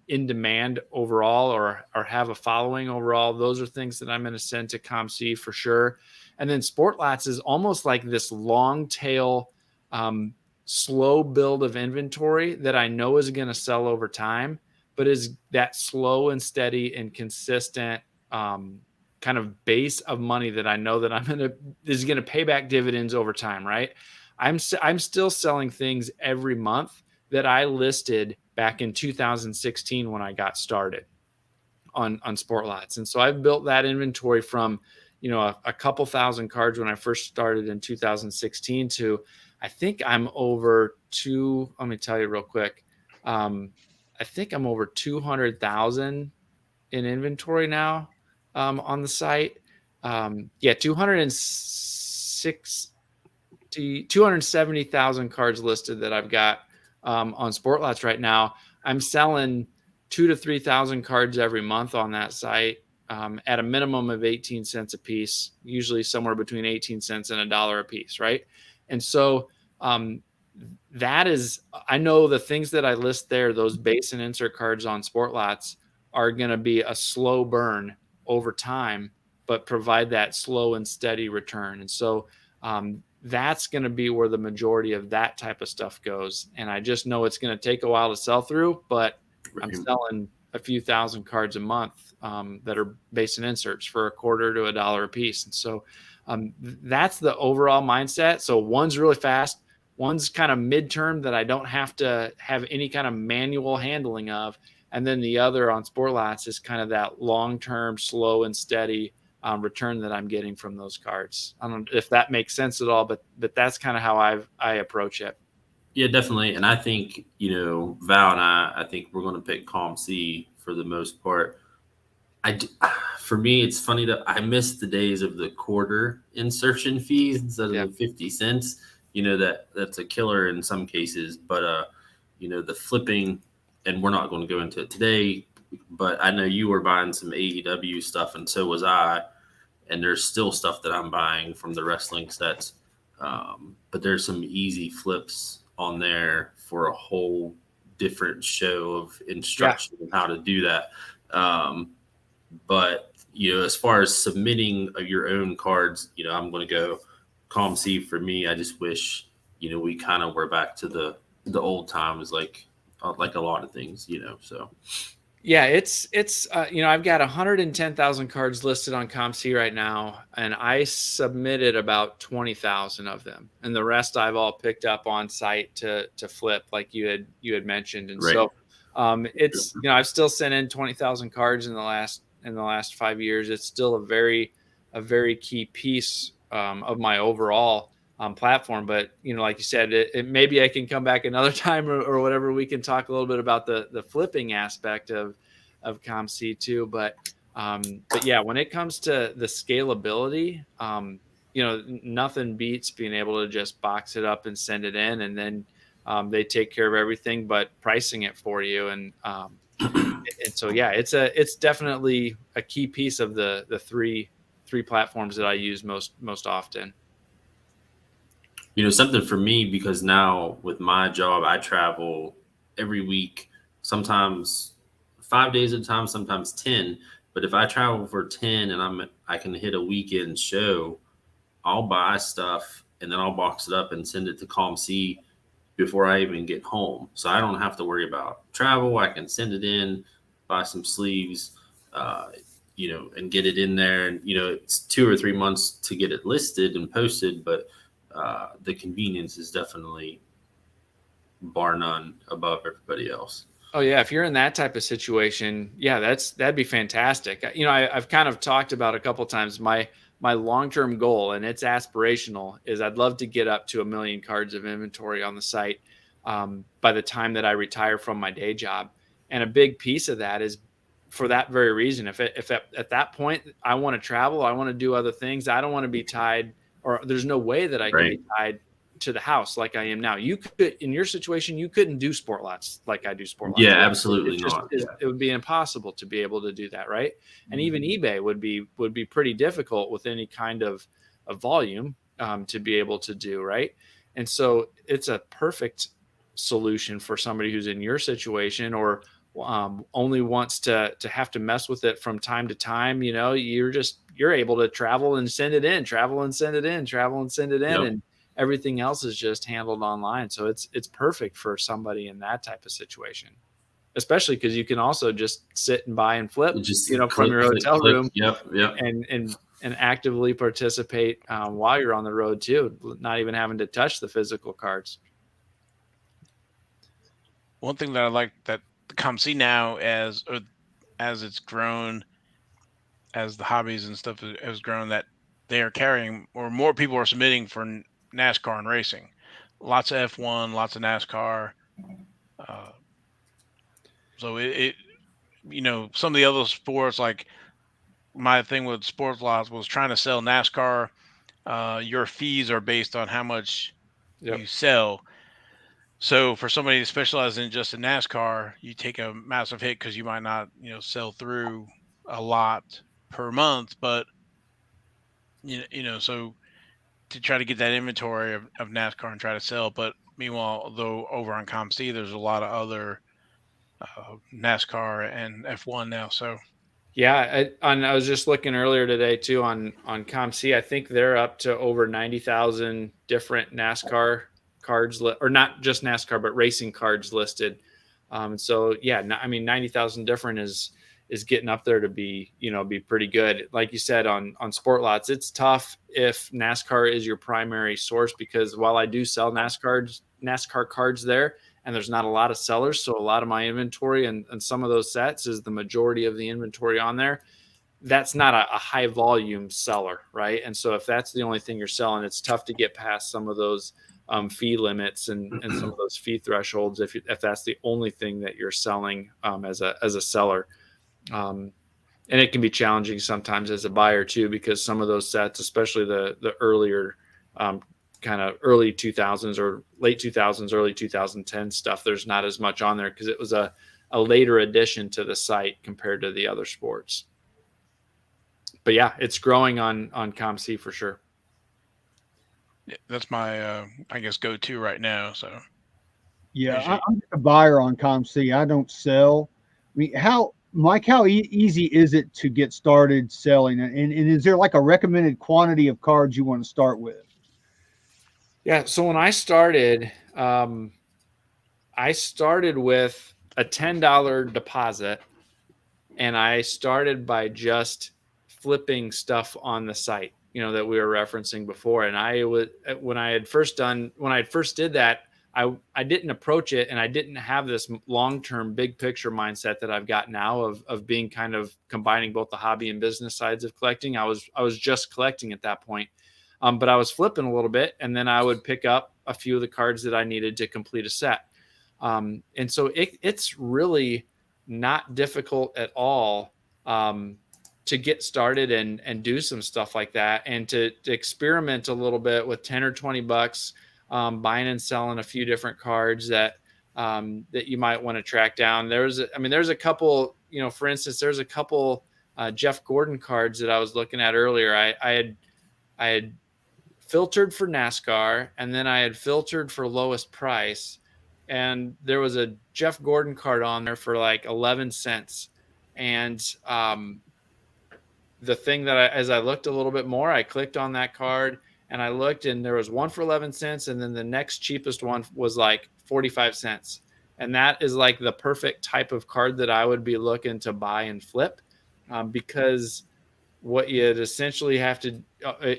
in demand overall or have a following overall, those are things that I'm going to send to ComC for sure. And then Sport Lots is almost like this long tail slow build of inventory that I know is going to sell over time, but is that slow and steady and consistent kind of base of money that I know that is going to pay back dividends over time, right? I'm still selling things every month that I listed back in 2016 when I got started on sport lots. And so I've built that inventory from, a couple thousand cards when I first started in 2016 to, I think I'm over let me tell you real quick. I think I'm over 200,000 in inventory now on the site. 270,000 cards listed that I've got on sport lots right now. I'm selling 2,000 to 3,000 cards every month on that site at a minimum of 18 cents a piece, usually somewhere between 18 cents and $1 a piece, right? And so that is, I know the things that I list there, those base and insert cards on sport lots are going to be a slow burn over time, but provide that slow and steady return. And so that's going to be where the majority of that type of stuff goes. And I just know it's going to take a while to sell through, but I'm selling a few thousand cards a month that are base and inserts for a quarter to $1 a piece. And so that's the overall mindset. So one's really fast. One's kind of midterm that I don't have to have any kind of manual handling of. And then the other on sport lots is kind of that long-term, slow and steady return that I'm getting from those cards. I don't know if that makes sense at all, but that's kind of how I approach it. Yeah, definitely. And I think, Val and I think we're going to pick Calm C for the most part. For me, it's funny that I miss the days of the quarter insertion fees instead of the 50 cents. That's a killer in some cases, but the flipping, and we're not going to go into it today, but I know you were buying some AEW stuff, and so was I. And there's still stuff that I'm buying from the wrestling sets, but there's some easy flips on there for a whole different show of instruction on how to do that. But as far as submitting your own cards, I'm going to go Calm C for me. I just wish, we kind of were back to the old times, like a lot of things, so. Yeah, it's I've got 110,000 cards listed on ComC right now, and I submitted about 20,000 of them, and the rest I've all picked up on site to flip, like you had mentioned. And so it's I've still sent in 20,000 cards in the last 5 years. It's still a very key piece of my overall platform. But like you said, it maybe I can come back another time or whatever. We can talk a little bit about the flipping aspect of ComC too. But yeah, when it comes to the scalability, nothing beats being able to just box it up and send it in, and then they take care of everything but pricing it for you. And so yeah, it's definitely a key piece of the three platforms that I use most often. Something for me, because now with my job, I travel every week, sometimes 5 days at a time, sometimes 10. But if I travel for 10 and I can hit a weekend show, I'll buy stuff and then I'll box it up and send it to Calm C before I even get home. So I don't have to worry about travel. I can send it in, buy some sleeves, and get it in there. And, it's 2 or 3 months to get it listed and posted, but the convenience is definitely bar none above everybody else. Oh yeah, if you're in that type of situation, yeah, that'd be fantastic. I've kind of talked about a couple times my long-term goal, and it's aspirational, is I'd love to get up to 1 million cards of inventory on the site by the time that I retire from my day job. And a big piece of that is for that very reason. If at that point I want to travel, I want to do other things, I don't want to be tied, or there's no way that I can be tied to the house like I am now. You could, in your situation, you couldn't do sport lots like I do sport lots. Yeah, absolutely not. It would be impossible to be able to do that, right? And even eBay would be pretty difficult with any kind of volume to be able to do, right? And so it's a perfect solution for somebody who's in your situation, or only wants to have to mess with it from time to time. You're able to travel and send it in, travel and send it in, travel and send it in. Yep. And everything else is just handled online. So it's perfect for somebody in that type of situation, especially because you can also just sit and buy and flip, Just from click, your click, hotel click. room, Yep. and actively participate while you're on the road too, not even having to touch the physical cards. One thing that I like that the ComC now, as it's grown, as the hobbies and stuff has grown, that they are carrying, or more people are submitting for NASCAR and racing. Lots of F1, lots of NASCAR. Uh, so some of the other sports, like my thing with sports laws was trying to sell NASCAR. Your fees are based on how much Yep. you sell. So for somebody to specialize in just in NASCAR, you take a massive hit because you might not, sell through a lot per month. But so to try to get that inventory of NASCAR and try to sell. But meanwhile, though, over on ComC, there's a lot of other NASCAR and F1 now. So Yeah, I was just looking earlier today too on ComC. I think they're up to over 90,000 different NASCAR cards, or not just NASCAR, but racing cards listed. So yeah, I mean 90,000 different is getting up there to be be pretty good. Like you said on Sport Lots, it's tough if NASCAR is your primary source, because while I do sell NASCAR cards there, and there's not a lot of sellers. So a lot of my inventory and some of those sets is the majority of the inventory on there. That's not a high volume seller, right? And so if that's the only thing you're selling, it's tough to get past some of those fee limits and some of those fee thresholds if that's the only thing that you're selling as a seller. And it can be challenging sometimes as a buyer too, because some of those sets, especially the earlier kind of early 2000s or late 2000s, early 2010 stuff, there's not as much on there because it was a later addition to the site compared to the other sports. But yeah, it's growing on ComC for sure. yeah, that's my, I guess, go-to right now. So Yeah, usually, I'm just a buyer on ComC. I don't sell. I mean, Mike, how easy is it to get started selling? And is there like a recommended quantity of cards you want to start with? Yeah. So when I started with a $10 deposit, and I started by just flipping stuff on the site, that we were referencing before. And when I first did that, I didn't approach it, and I didn't have this long-term big picture mindset that I've got now of being kind of combining both the hobby and business sides of collecting. I was just collecting at that point. But I was flipping a little bit, and then I would pick up a few of the cards that I needed to complete a set. And so it's really not difficult at all to get started and do some stuff like that, and to experiment a little bit with 10 or 20 bucks, buying and selling a few different cards that you might want to track down. There's a couple, for instance, there's a couple Jeff Gordon cards that I was looking at earlier. I had filtered for NASCAR, and then I had filtered for lowest price, and there was a Jeff Gordon card on there for like 11 cents. And the thing that as I looked a little bit more, I clicked on that card and I looked, and there was one for 11 cents. And then the next cheapest one was like 45 cents. And that is like the perfect type of card that I would be looking to buy and flip, because what you'd essentially have to,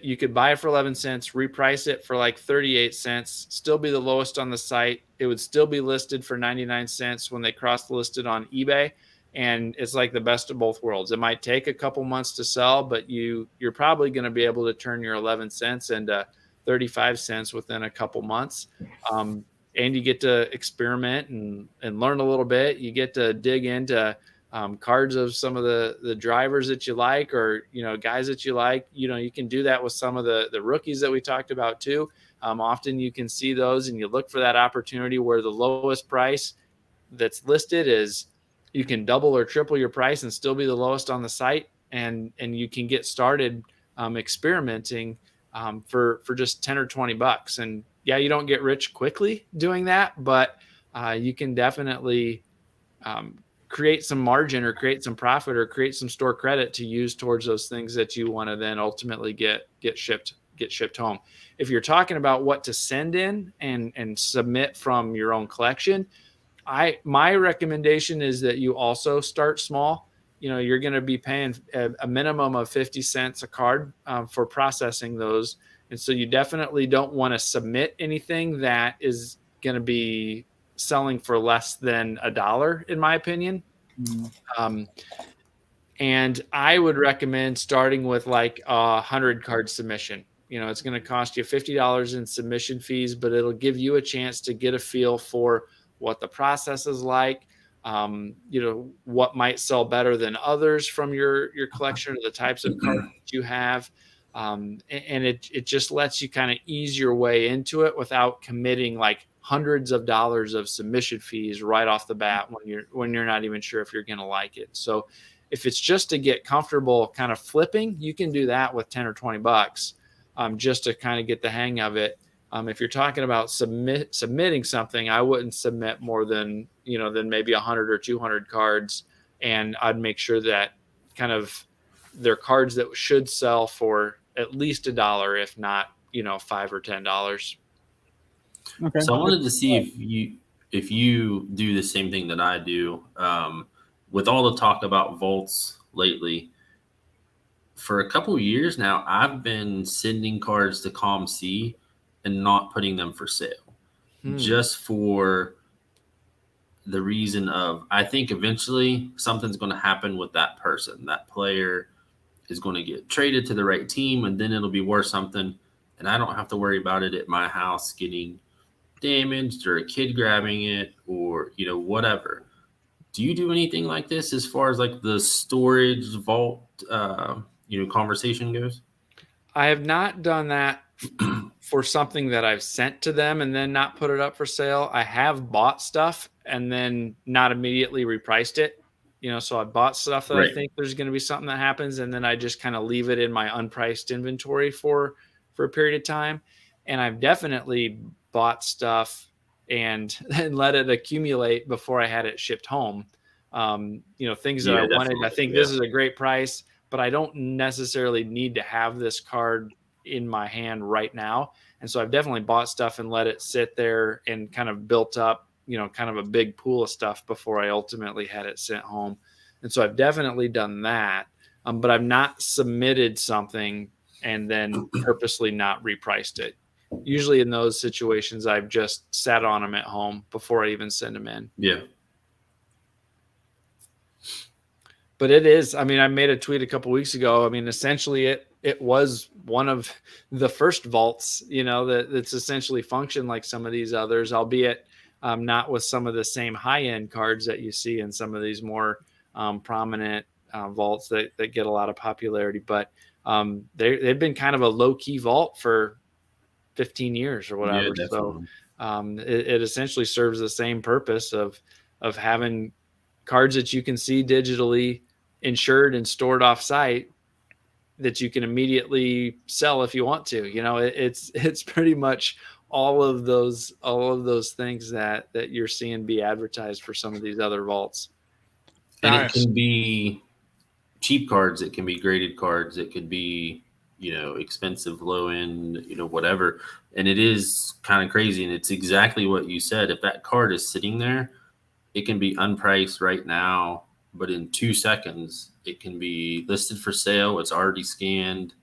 you could buy it for 11 cents, reprice it for like 38 cents, still be the lowest on the site. It would still be listed for 99 cents when they cross listed on eBay. And it's like the best of both worlds. It might take a couple months to sell, but you're probably going to be able to turn your 11 cents into 35 cents within a couple months. And you get to experiment and learn a little bit. You get to dig into cards of some of the drivers that you like, or guys that you like. You can do that with some of the rookies that we talked about too. Often you can see those, and you look for that opportunity where the lowest price that's listed is, you can double or triple your price and still be the lowest on the site, and you can get started experimenting for just 10 or 20 bucks. And yeah, you don't get rich quickly doing that, but you can definitely create some margin, or create some profit, or create some store credit to use towards those things that you want to then ultimately get shipped get shipped home. If you're talking about what to send in and submit from your own collection, my recommendation is that you also start small. You're going to be paying a minimum of 50 cents a card for processing those. And so you definitely don't want to submit anything that is going to be selling for less than $1, in my opinion. Mm. And I would recommend starting with like 100 card submission. It's going to cost you $50 in submission fees, but it'll give you a chance to get a feel for what the process is like. What might sell better than others from your collection, or the types of cards that you have. And it just lets you kind of ease your way into it without committing like hundreds of dollars of submission fees right off the bat when you're not even sure if you're going to like it. So if it's just to get comfortable kind of flipping, you can do that with 10 or 20 bucks, just to kind of get the hang of it. If you're talking about submitting something, I wouldn't submit more than maybe 100 or 200 cards. And I'd make sure that kind of they're cards that should sell for at least $1, if not, $5 or $10. Okay. So I wanted to see if you do the same thing that I do. With all the talk about vaults lately, for a couple of years now, I've been sending cards to ComC and not putting them for sale, just for the reason of I think eventually something's going to happen with that person. That player is going to get traded to the right team, and then it'll be worth something, and I don't have to worry about it at my house getting damaged or a kid grabbing it or whatever. Do you do anything like this as far as like the storage vault conversation goes? I have not done that for something that I've sent to them and then not put it up for sale. I have bought stuff and then not immediately repriced it. So I bought stuff that I think there's going to be something that happens, and then I just kind of leave it in my unpriced inventory for a period of time. And I've definitely bought stuff and let it accumulate before I had it shipped home. Things that I wanted. I think this is a great price, but I don't necessarily need to have this card in my hand right now. And so I've definitely bought stuff and let it sit there and kind of built up, kind of a big pool of stuff before I ultimately had it sent home. And so I've definitely done that. But I've not submitted something and then purposely not repriced it. Usually in those situations, I've just sat on them at home before I even send them in. Yeah. But it is, I made a tweet a couple weeks ago. Essentially it was one of the first vaults, that's essentially functioned like some of these others, albeit not with some of the same high-end cards that you see in some of these more prominent vaults that get a lot of popularity. But they've been kind of a low-key vault for 15 years or whatever. Yeah, definitely. So it essentially serves the same purpose of having cards that you can see digitally insured and stored off site that you can immediately sell if you want to. It's pretty much all of those things that you're seeing be advertised for some of these other vaults. And it can be cheap cards, it can be graded cards, it could be expensive low end, whatever. And it is kind of crazy, and it's exactly what you said. If that card is sitting there, it can be unpriced right now, but in 2 seconds it can be listed for sale. It's already scanned.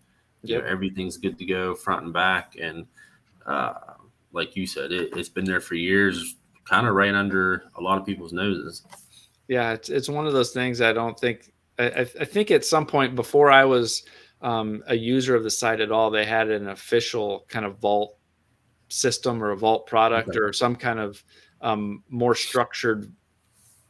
Everything's good to go front and back. And like you said, it's been there for years, kind of right under a lot of people's noses. Yeah, it's one of those things. I don't think I think at some point before I was a user of the site at all, they had an official kind of vault system or a vault product or some kind of more structured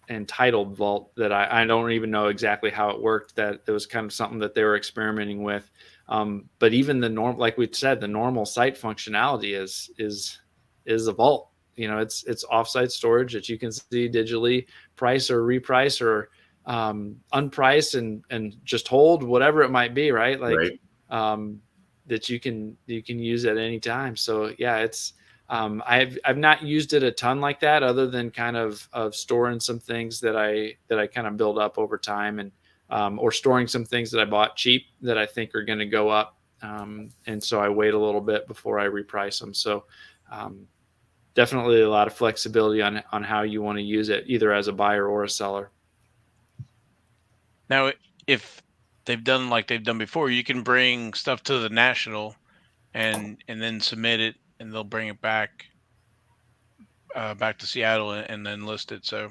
and titled vault that I don't even know exactly how it worked. That it was kind of something that they were experimenting with. But even the like we said, the normal site functionality is a vault. It's offsite storage that you can see digitally, price or reprice or unprice and just hold whatever it might be, right? Like that you can use at any time. So yeah, it's I've not used it a ton like that, other than kind of storing some things that I kind of build up over time, and or storing some things that I bought cheap that I think are going to go up And so I wait a little bit before I reprice them. So definitely a lot of flexibility on how you want to use it, either as a buyer or a seller. Now, if they've done like they've done before, you can bring stuff to the national and then submit it, and they'll bring it back to Seattle and then list it. So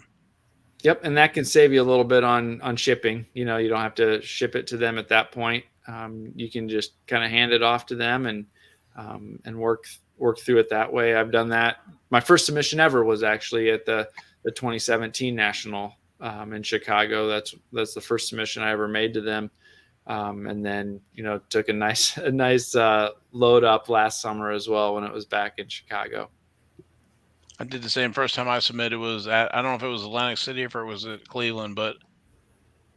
Yep, and that can save you a little bit on shipping. You don't have to ship it to them at that point. You can just kind of hand it off to them and work through it that way. I've done that. My first submission ever was actually at the 2017 National in Chicago. That's the first submission I ever made to them. And then took a nice load up last summer as well when it was back in Chicago. I did the same. First time I submitted was I don't know if it was Atlantic City or if it was at Cleveland, but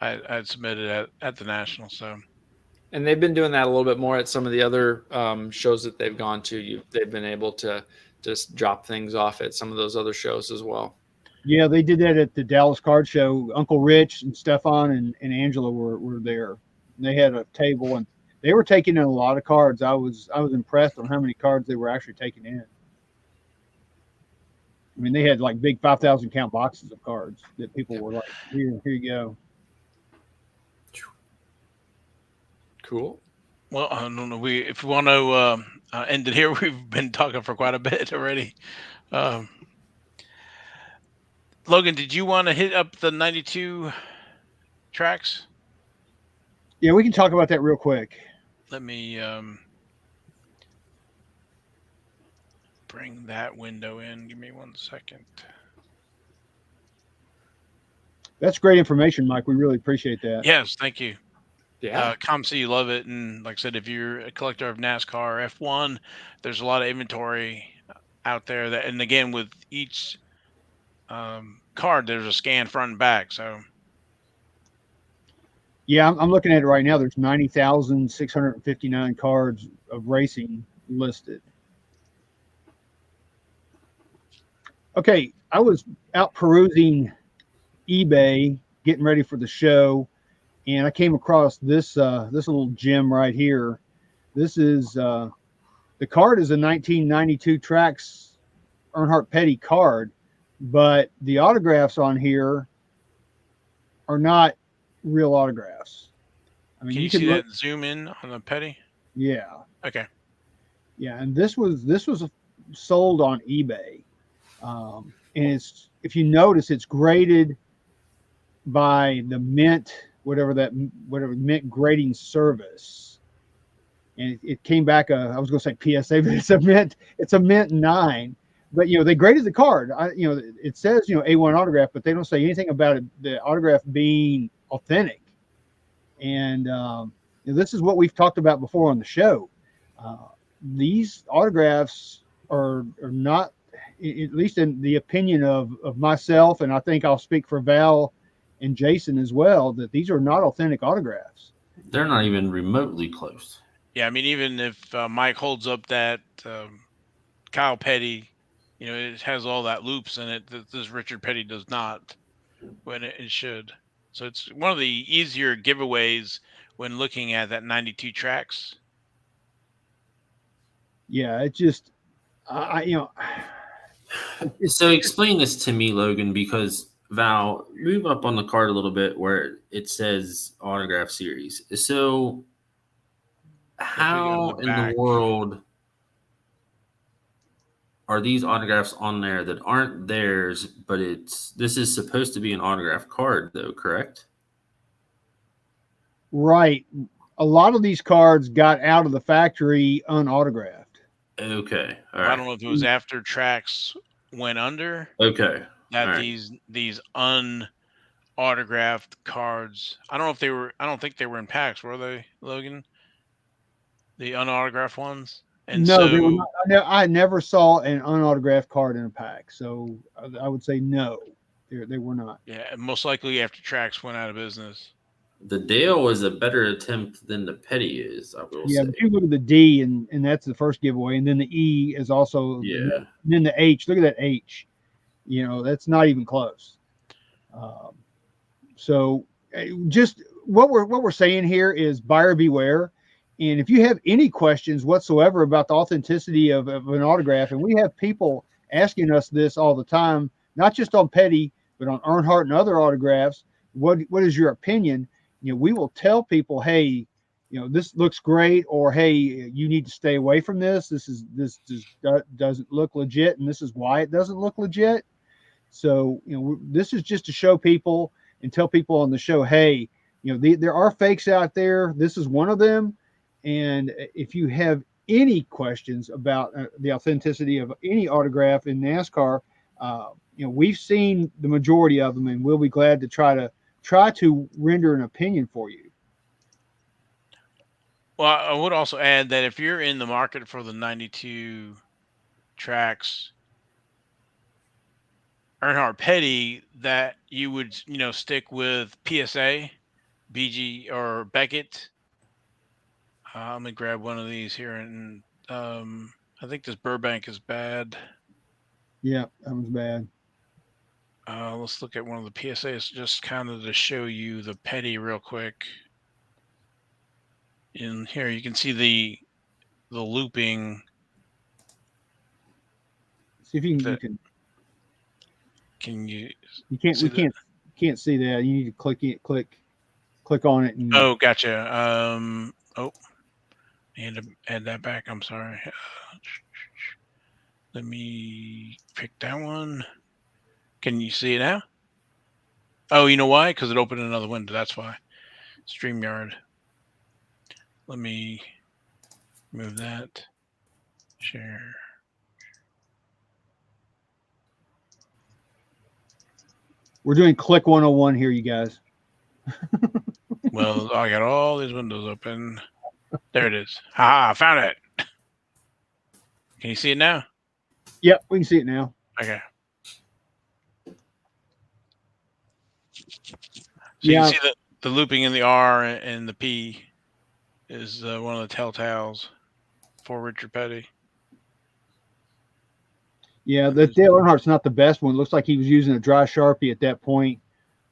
I submitted at the National. So, and they've been doing that a little bit more at some of the other shows that they've gone to. They've been able to just drop things off at some of those other shows as well. Yeah, they did that at the Dallas Card Show. Uncle Rich and Stefan and Angela were there. They had a table and they were taking in a lot of cards. I was impressed on how many cards they were actually taking in. I mean, they had like big 5,000 count boxes of cards that people were like, here you go. Cool. Well, I don't know. If we want to end it here, we've been talking for quite a bit already. Logan, did you want to hit up the 92 tracks? Yeah, we can talk about that real quick. Let me bring that window in. Give me 1 second. That's great information, Mike. We really appreciate that. Yes, thank you. Yeah. ComC, you love it. And like I said, if you're a collector of NASCAR F1, there's a lot of inventory out there that, and again, with each card, there's a scan front and back. So yeah, I'm looking at it right now. There's 90,659 cards of racing listed. Okay, I was out perusing eBay, getting ready for the show, and I came across this little gem right here. This is the card is a 1992 Trax Earnhardt Petty card, but the autographs on here are not real autographs. I mean, can you see that zoom in on the Petty? Yeah. Okay. Yeah, and this was sold on eBay, and it's, if you notice, it's graded by the Mint, whatever Mint grading service, and it came back I was going to say PSA, but it's a Mint 9. But they graded the card. It says A1 autograph, but they don't say anything about it, the autograph being authentic. And this is what we've talked about before on the show. These autographs are not, at least in the opinion of myself, and I think I'll speak for Val and Jason as well, that these are not authentic autographs. They're not even remotely close. Yeah, I mean, even if Mike holds up that Kyle Petty, it has all that loops in it that this Richard Petty does not, when it should. So it's one of the easier giveaways when looking at that 92 tracks. Yeah, it just, So explain this to me, Logan, because Val, move up on the card a little bit where it says autograph series. So how in the world are these autographs on there that aren't theirs, but this is supposed to be an autograph card though, correct? Right. A lot of these cards got out of the factory unautographed. Okay. All right. right. I don't know if it was after tracks went under. Okay. That all these unautographed cards. I don't think they were in packs, were they, Logan? The unautographed ones? And no, so they were not. I never saw an unautographed card in a pack, so I would say no, they were not. Yeah, most likely after tracks went out of business. The Dale was a better attempt than the Petty is, I will say. Yeah, but you look at the D, and that's the first giveaway, and then the E is also, and then the H. Look at that H. That's not even close. So just what we're saying here is buyer beware. And if you have any questions whatsoever about the authenticity of an autograph, and we have people asking us this all the time, not just on Petty, but on Earnhardt and other autographs, what is your opinion? We will tell people, hey, this looks great, or hey, you need to stay away from this. This just doesn't look legit, and this is why it doesn't look legit. So, this is just to show people and tell people on the show, hey, there are fakes out there. This is one of them. And if you have any questions about the authenticity of any autograph in NASCAR, we've seen the majority of them, and we'll be glad to try to render an opinion for you. Well, I would also add that if you're in the market for the 92 tracks, Earnhardt Petty, that you would, stick with PSA, BG, or Beckett. Let me grab one of these here, and I think this Burbank is bad. Yeah, that was bad. Let's look at one of the PSAs just kind of to show you the Petty real quick. In here, you can see the looping. See if you can. Can you? You can't. We can't see that. You need to click on it. And, oh, gotcha. Oh, I had to add that back. I'm sorry. Let me pick that one. Can you see it now? Oh, you know why? Because it opened another window. That's why. StreamYard. Let me move that. Share. We're doing Click 101 here, you guys. Well, I got all these windows open. There it is. Ha! I found it. Can you see it now? Yep, we can see it now. Okay. So you can see the looping in the R and the P is one of the telltales for Richard Petty. Yeah, the Dale Earnhardt's not the best one. It looks like he was using a dry Sharpie at that point,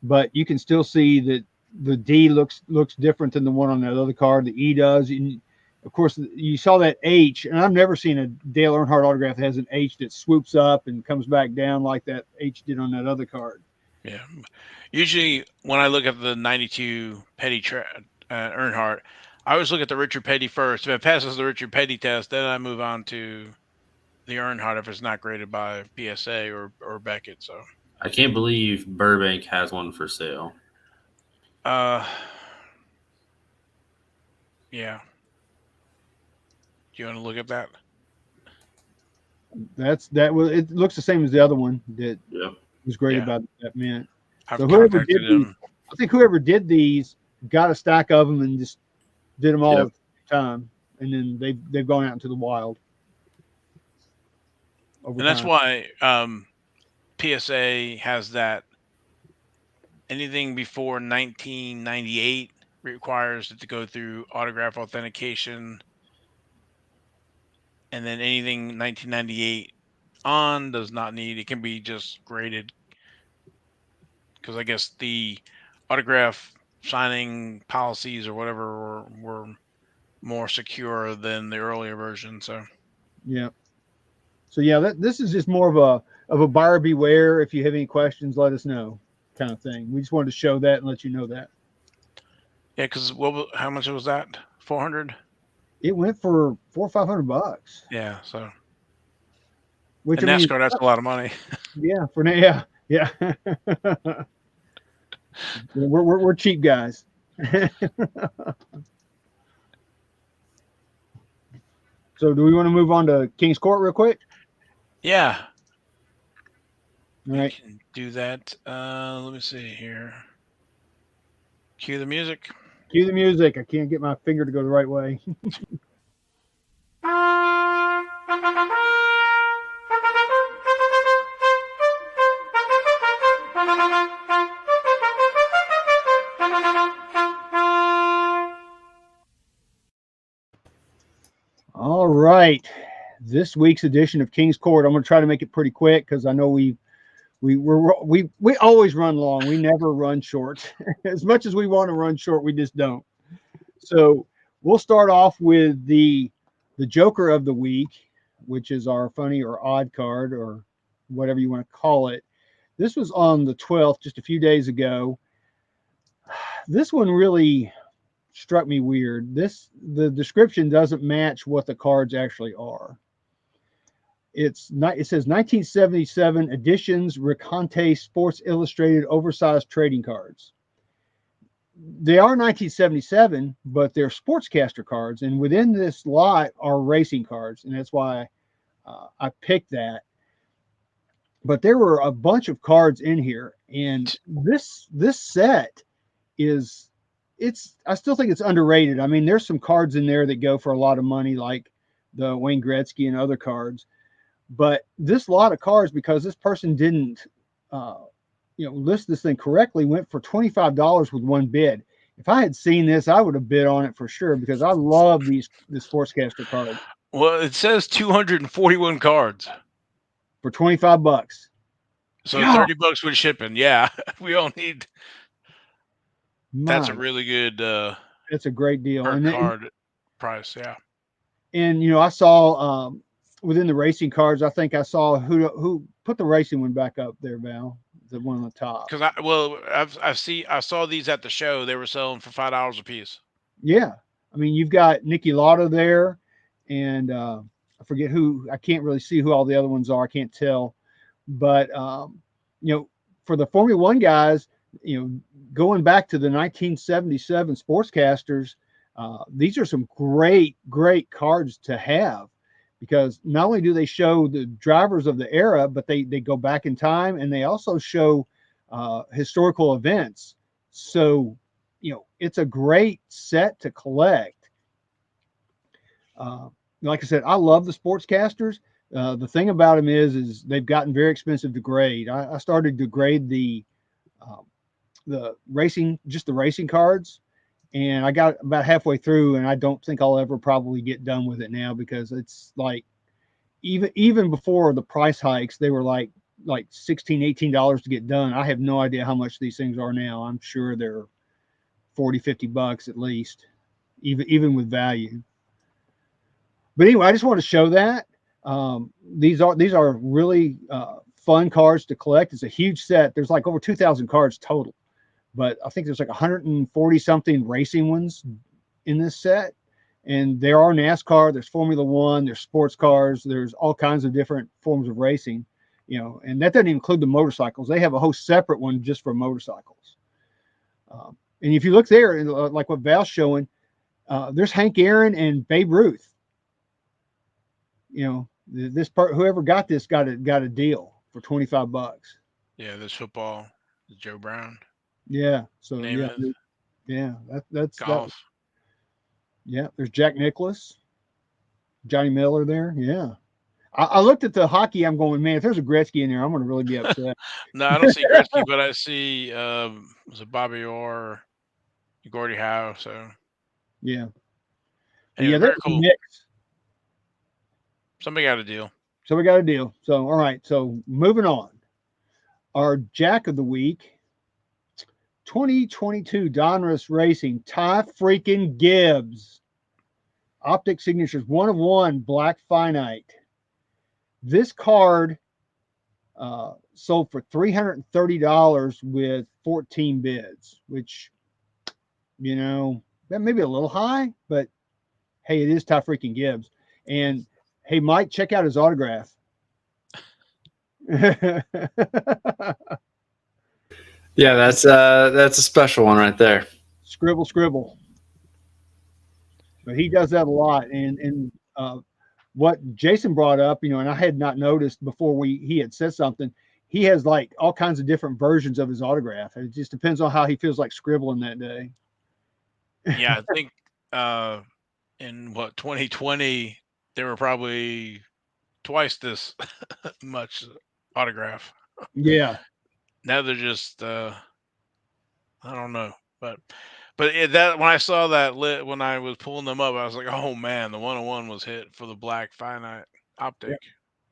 but you can still see that the D looks different than the one on that other card. The E does. And of course, you saw that H, and I've never seen a Dale Earnhardt autograph that has an H that swoops up and comes back down like that H did on that other card. Yeah. Usually, when I look at the 92 Petty Earnhardt, I always look at the Richard Petty first. If it passes the Richard Petty test, then I move on to the Earnhardt if it's not graded by PSA or Beckett. So I can't believe Burbank has one for sale. Yeah. Do you want to look at that? It looks the same as the other one that was graded by that man. So whoever did these, I think whoever did these got a stack of them and just did them all at the time, and then they've gone out into the wild. And that's why PSA has that. Anything before 1998 requires it to go through autograph authentication, and then anything 1998 on does not need. It can be just graded because I guess the autograph signing policies or whatever were more secure than the earlier version. So this is just more of a buyer beware. If you have any questions, let us know, kind of thing. We just wanted to show that and let you know that. Yeah, because how much was that? 400. It went for $400 or $500. Yeah, so. Which in NASCAR, that's a lot of money. Yeah, for now, yeah. we're cheap guys. So, do we want to move on to King's Court real quick? Yeah. All right. We can do that. Let me see here. Cue the music. Cue the music. I can't get my finger to go the right way. All right. This week's edition of King's Court, I'm going to try to make it pretty quick because I know we always run long. We never run short. As much as we want to run short, we just don't. So We'll start off with the Joker of the week, which is our funny or odd card or whatever you want to call it. This was on the 12th, just a few days ago. This one really struck me weird. The description doesn't match what the cards actually are. It's not. It says 1977 editions Reconte Sports Illustrated oversized trading cards. They are 1977, but they're sportscaster cards, and within this lot are racing cards, and that's why I picked that. But there were a bunch of cards in here, and this set is it's I still think it's underrated. I mean, there's some cards in there that go for a lot of money, like the Wayne Gretzky and other cards. But this lot of cards, because this person didn't uh, list this thing correctly, went for $25 with one bid. If I had seen this, I would have bid on it for sure because I love the sportscaster cards Well, it says 241 cards. for $25. So God, $30 with shipping. Yeah. We all need that's a my, really good that's a great deal. per And card price. Yeah. I saw within the racing cards, I think I saw who put the racing one back up there, Val, the one on the top. Because I saw these at the show. They were selling for $5 a piece. Yeah, I mean you've got Nicky Lauda there, and I forget who. I can't really see who all the other ones are. I can't tell, but for the Formula One guys, going back to the 1977 sportscasters, these are some great cards to have because not only do they show the drivers of the era, but they go back in time and they also show historical events. So, it's a great set to collect. Uh, like I said, I love the sportscasters. The thing about them is they've gotten very expensive to grade. I started to grade uh, the racing, just the racing cards, and I got about halfway through, and I don't think I'll ever probably get done with it now because it's like even before the price hikes, they were like $16, $18 to get done. I have no idea how much these things are now. I'm sure they're 40, $50 at least, even with value. But anyway, I just want to show that these are really fun cards to collect. It's a huge set. There's like over 2,000 cards total, but I think there's like 140 something racing ones in this set. And there are NASCAR, there's Formula One, there's sports cars, there's all kinds of different forms of racing, and that doesn't include the motorcycles. They have a whole separate one just for motorcycles. And if you look there, like what Val's showing, there's Hank Aaron and Babe Ruth. This part, whoever got this got a deal for $25. Yeah. This football, Joe Brown, Yeah. So name yeah, it, yeah. That's that. golf. Yeah. There's Jack Nicklaus, Johnny Miller there. Yeah. I looked at the hockey. I'm going, man. If there's a Gretzky in there, I'm going to really be upset. No, I don't see Gretzky, but I see was it Bobby Orr, Gordie Howe. So Yeah. But anyway, yeah, there's very a cool. mix. Somebody got a deal. So we got a deal. So all right. So moving on. Our Jack of the week, 2022 Donruss Racing, Ty freaking Gibbs. Optic signatures 1 of 1 black finite. This card sold for $330 with 14 bids, which, that may be a little high, but hey, it is Ty freaking Gibbs. And hey, Mike, check out his autograph. Yeah, that's a special one right there. Scribble, scribble. But he does that a lot. And what Jason brought up, and I had not noticed before he had said something. He has like all kinds of different versions of his autograph. It just depends on how he feels like scribbling that day. Yeah, I think in 2020 there were probably twice this much autograph. Yeah. Now they're just I don't know, but that when I saw that when I was pulling them up, I was like, oh man, the 101 was hit for the black finite Yeah. optic.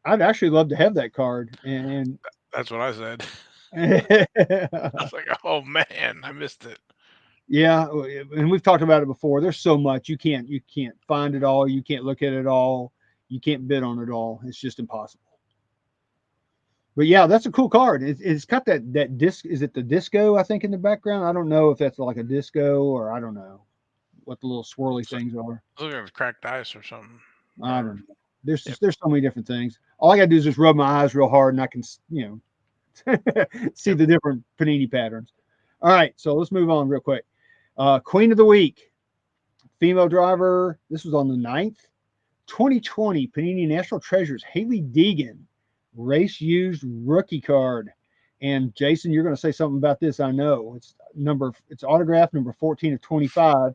I'd actually love to have that card. And That's what I said. yeah, I was like, oh man, I missed it. Yeah, and we've talked about it before. There's so much you can't find it all. You can't look at it all. You can't bid on it all. It's just impossible. But yeah, that's a cool card. It's got that disc. Is it the disco? I think in the background. I don't know if that's like a disco or I don't know what the little swirly So things are. look at cracked ice or something. I don't Or know. There's yep. just there's so many different things. All I gotta do is just rub my eyes real hard, and I can see Yep. the different panini patterns. All right, so let's move on real quick. Queen of the week, female driver. This was on the 9th. 2020 Panini National Treasures Haley Deegan race used rookie card. And Jason, you're going to say something about this. I know it's autograph number 14 of 25.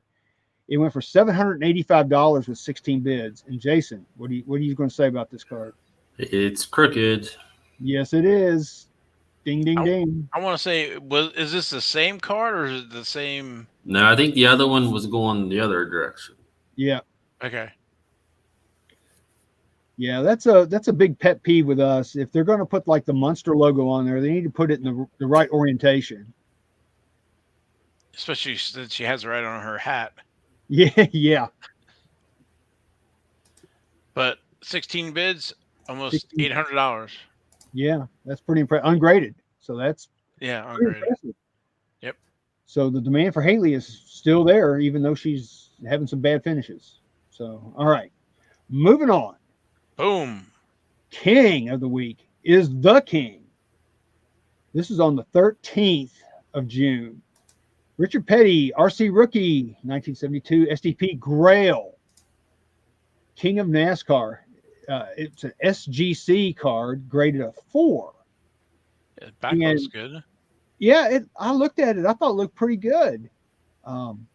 It went for $785 with 16 bids. And Jason, what are you going to say about this card? It's crooked. Yes, it is. Ding, ding, I, ding. I want to say, is this the same card or is it the same? No, I think the other one was going the other direction. Yeah, Okay. yeah. That's a big pet peeve with us. If they're going to put like the Munster logo on there, they need to put it in the right orientation. Especially since she has it right on her hat. Yeah, yeah. But 16 bids, almost 16, $800. yeah, that's pretty impressive. Ungraded, so that's Yeah, pretty ungraded. impressive. Yep. So the demand for Haley is still there, even though she's having some bad finishes. So, all right, moving on. Boom. King of the week is the King. This is on the 13th of June. Richard Petty, RC rookie, 1972, STP Grail, King of NASCAR. It's an SGC card graded a 4. Yeah, back looks And good. yeah, I looked at it. I thought it looked pretty good. Um,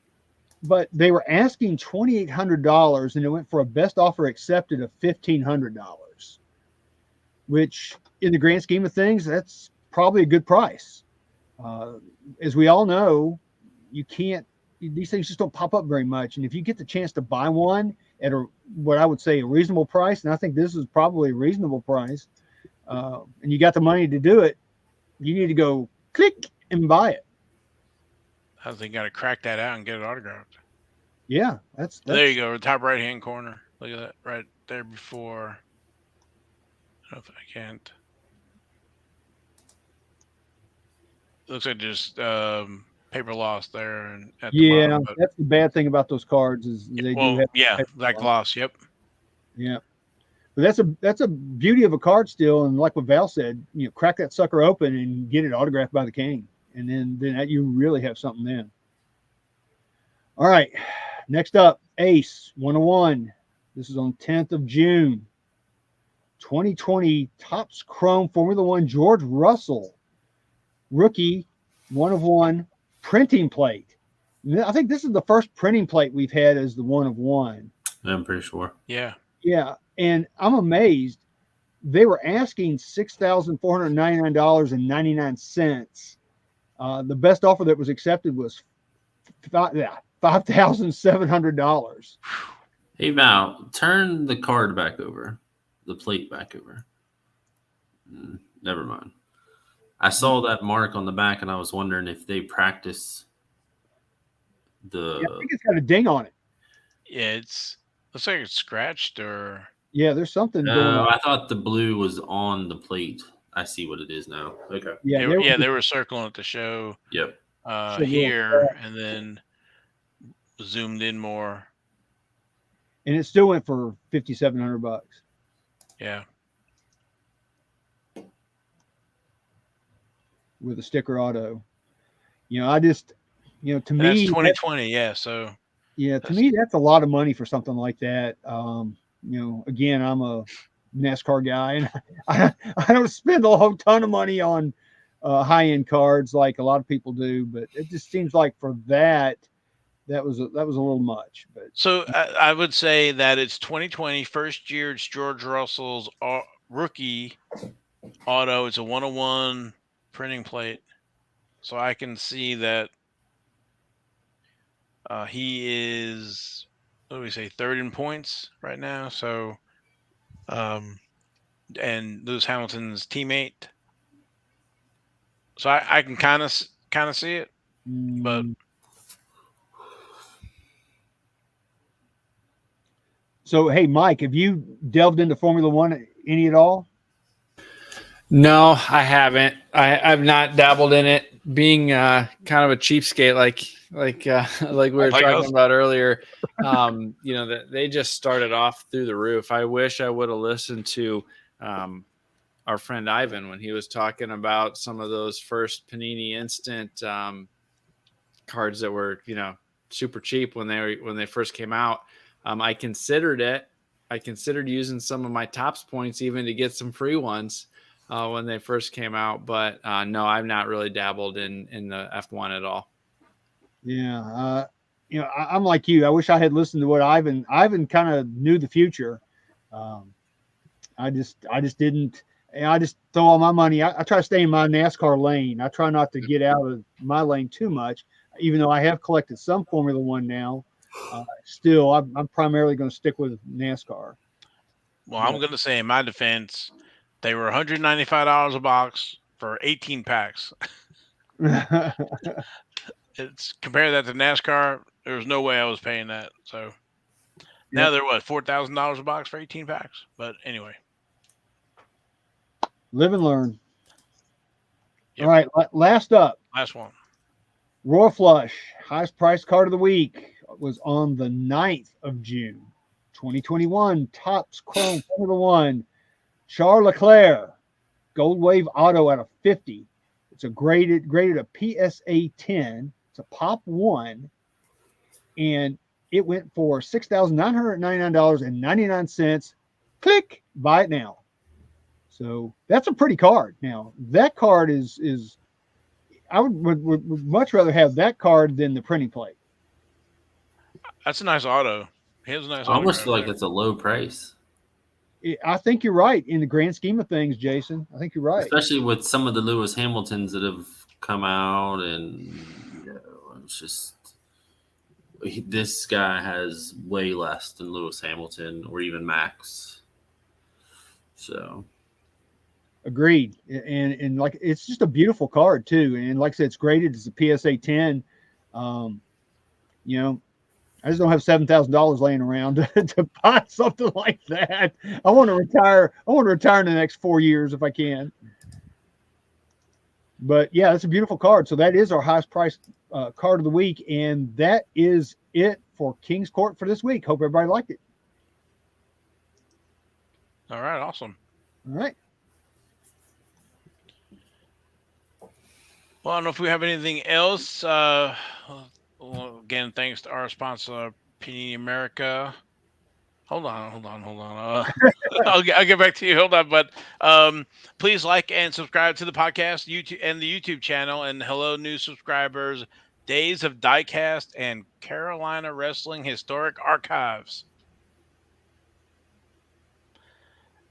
but they were asking $2,800, and it went for a best offer accepted of $1,500, which, in the grand scheme of things, that's probably a good price. Uh, as we all know, you can't; these things just don't pop up very much. And if you get the chance to buy one at what I would say a reasonable price, and I think this is probably a reasonable price, and you got the money to do it, you need to go click and buy it. I think got to crack that out and get it autographed. Yeah, that's There you go, top right hand corner. Look at that right there before. I don't know if I can't. Looks like just paper loss there and at the yeah. bottom, but That's the bad thing about those cards is they do well, have yeah, paper black loss. gloss. Yep. Yeah, but that's a beauty of a card still. And like what Val said, crack that sucker open and get it autographed by the King, and then you really have something then. All right, next up, Ace 101. This is on 10th of June, 2020 Topps Chrome Formula One George Russell rookie 1 of 1 printing plate. I think this is the first printing plate we've had as the 1 of 1. I'm pretty sure. Yeah. Yeah, and I'm amazed. They were asking $6,499.99. The best offer that was accepted was $5,700. Hey Val, turn the card back over, the plate back over. Never mind. I saw that mark on the back, and I was wondering if they practice Yeah, I the. think it's got a ding on it. Yeah, it's looks like it's scratched or Yeah, there's something going No, on. I thought the blue was on the plate. I see what it is now. Okay. Yeah, they were circling at the show Yep. here and then zoomed in more. and it still went for $5,700 Yeah. with a sticker auto. I just, to And that's me, 2020. Yeah. So that's a lot of money for something like that. Again, I'm a NASCAR guy, and I don't spend a whole ton of money on high end cards like a lot of people do, but it just seems like for that was a little much. But so I would say that it's 2020 first year. It's George Russell's rookie auto. It's a 101 printing plate. So I can see that he is, what do we say, third in points right now. So, and Lewis Hamilton's teammate. So I can kind of see it, but So, hey, Mike, have you delved into Formula One any at all? No, I haven't. I've not dabbled in it. Being kind of a cheapskate, like we were Like talking us. about earlier, that they just started off through the roof. I wish I would have listened to our friend Ivan when he was talking about some of those first Panini Instant cards that were super cheap when they first came out. I considered it. I considered using some of my Topps points even to get some free ones when they first came out, but no, I've not really dabbled in the F1 at all. Yeah, I'm like you. I wish I had listened to what Ivan kind of knew the future. Um, I just didn't. And I just throw all my money. I try to stay in my NASCAR lane. I try not to get out of my lane too much, even though I have collected some Formula One now. Still, I'm primarily going to stick with NASCAR. Well, I'm going to say in my defense, they were $195 a box for 18 packs. It's compare that to NASCAR. There was no way I was paying that. So now Yep. they're what, $4,000 a box for 18 packs. But anyway, Live and learn. Yep. All right, last up, last one. Royal Flush, highest price card of the week was on the 9th of June, 2021. Topps Chrome Formula One, Charles Leclerc, Gold Wave Auto out of 50. It's a graded a PSA 10. It's a Pop 1, and it went for $6,999.99. Click, buy it now. So that's a pretty card. Now that card is I would much rather have that card than the printing plate. That's a nice auto. He has a nice I almost autograph feel like there. it's a low price, I think you're right in the grand scheme of things, Jason. I think you're right. especially with some of the Lewis Hamiltons that have come out, and it's just this guy has way less than Lewis Hamilton or even Max. So Agreed. And like it's just a beautiful card too. And like I said, it's graded as a PSA 10. Um, you know, I just don't have $7,000 laying around to buy something like that. I want to retire. I want to retire in the next 4 years if I can. But yeah, it's a beautiful card. So that is our highest price card of the week, and that is it for King's Court for this week. Hope everybody liked it. All right, awesome. All right. Well, I don't know if we have anything else. Well, again, thanks to our sponsor, Panini America. Hold on. I'll get back to you. Hold on, but please like and subscribe to the podcast, YouTube, and the YouTube channel. And hello, new subscribers. Days of Diecast and Carolina Wrestling Historic Archives.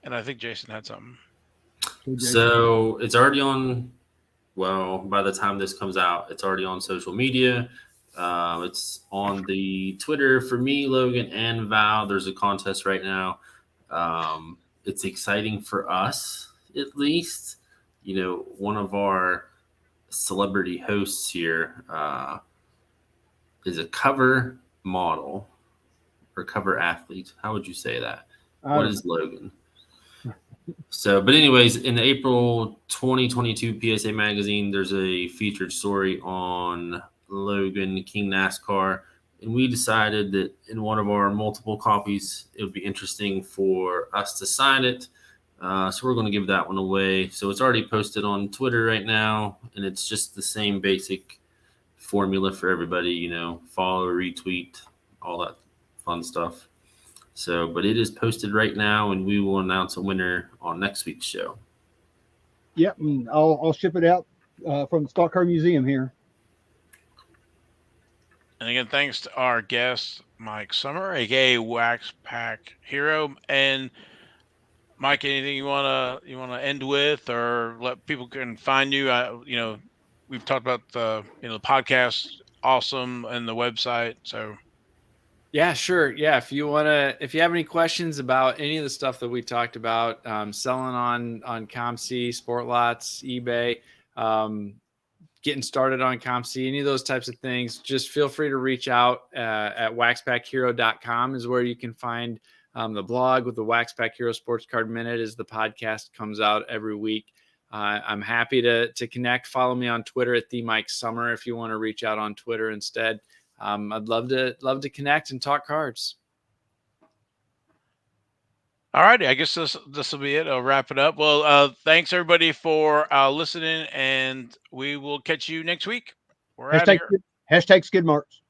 And I think Jason had something. So it's already on. Well, by the time this comes out, it's already on social media. It's on the Twitter for me, Logan, and Val. There's a contest right now. It's exciting for us, at least. One of our celebrity hosts here is a cover model or cover athlete. How would you say that? What is Logan? So, but anyways, in the April 2022 PSA magazine, there's a featured story on Logan, King NASCAR, and we decided that in one of our multiple copies, it would be interesting for us to sign it. So we're going to give that one away. So it's already posted on Twitter right now, and it's just the same basic formula for everybody, follow, retweet, all that fun stuff. So, but it is posted right now, and we will announce a winner on next week's show. Yep, and I'll ship it out from the Stock Car Museum here. And again, thanks to our guest, Mike Sommer, aka Wax Pack Hero. And Mike, anything you wanna end with, or let people can find you? We've talked about the the podcast, awesome, and the website. So Yeah, sure. Yeah, if you have any questions about any of the stuff that we talked about, selling on ComC, Sport Lots, eBay, getting started on ComC, any of those types of things, just feel free to reach out at waxpackhero.com is where you can find The blog with the Wax Pack Hero Sports Card Minute is the podcast, comes out every week. I'm happy to connect. Follow me on Twitter at @the_Mike_Sommer if you want to reach out on Twitter instead. I'd love to connect and talk cards. All righty, I guess this will be it. I'll wrap it up. Well, thanks everybody for listening, and we will catch you next week. We're out of Hashtag, here. hashtag skid marks.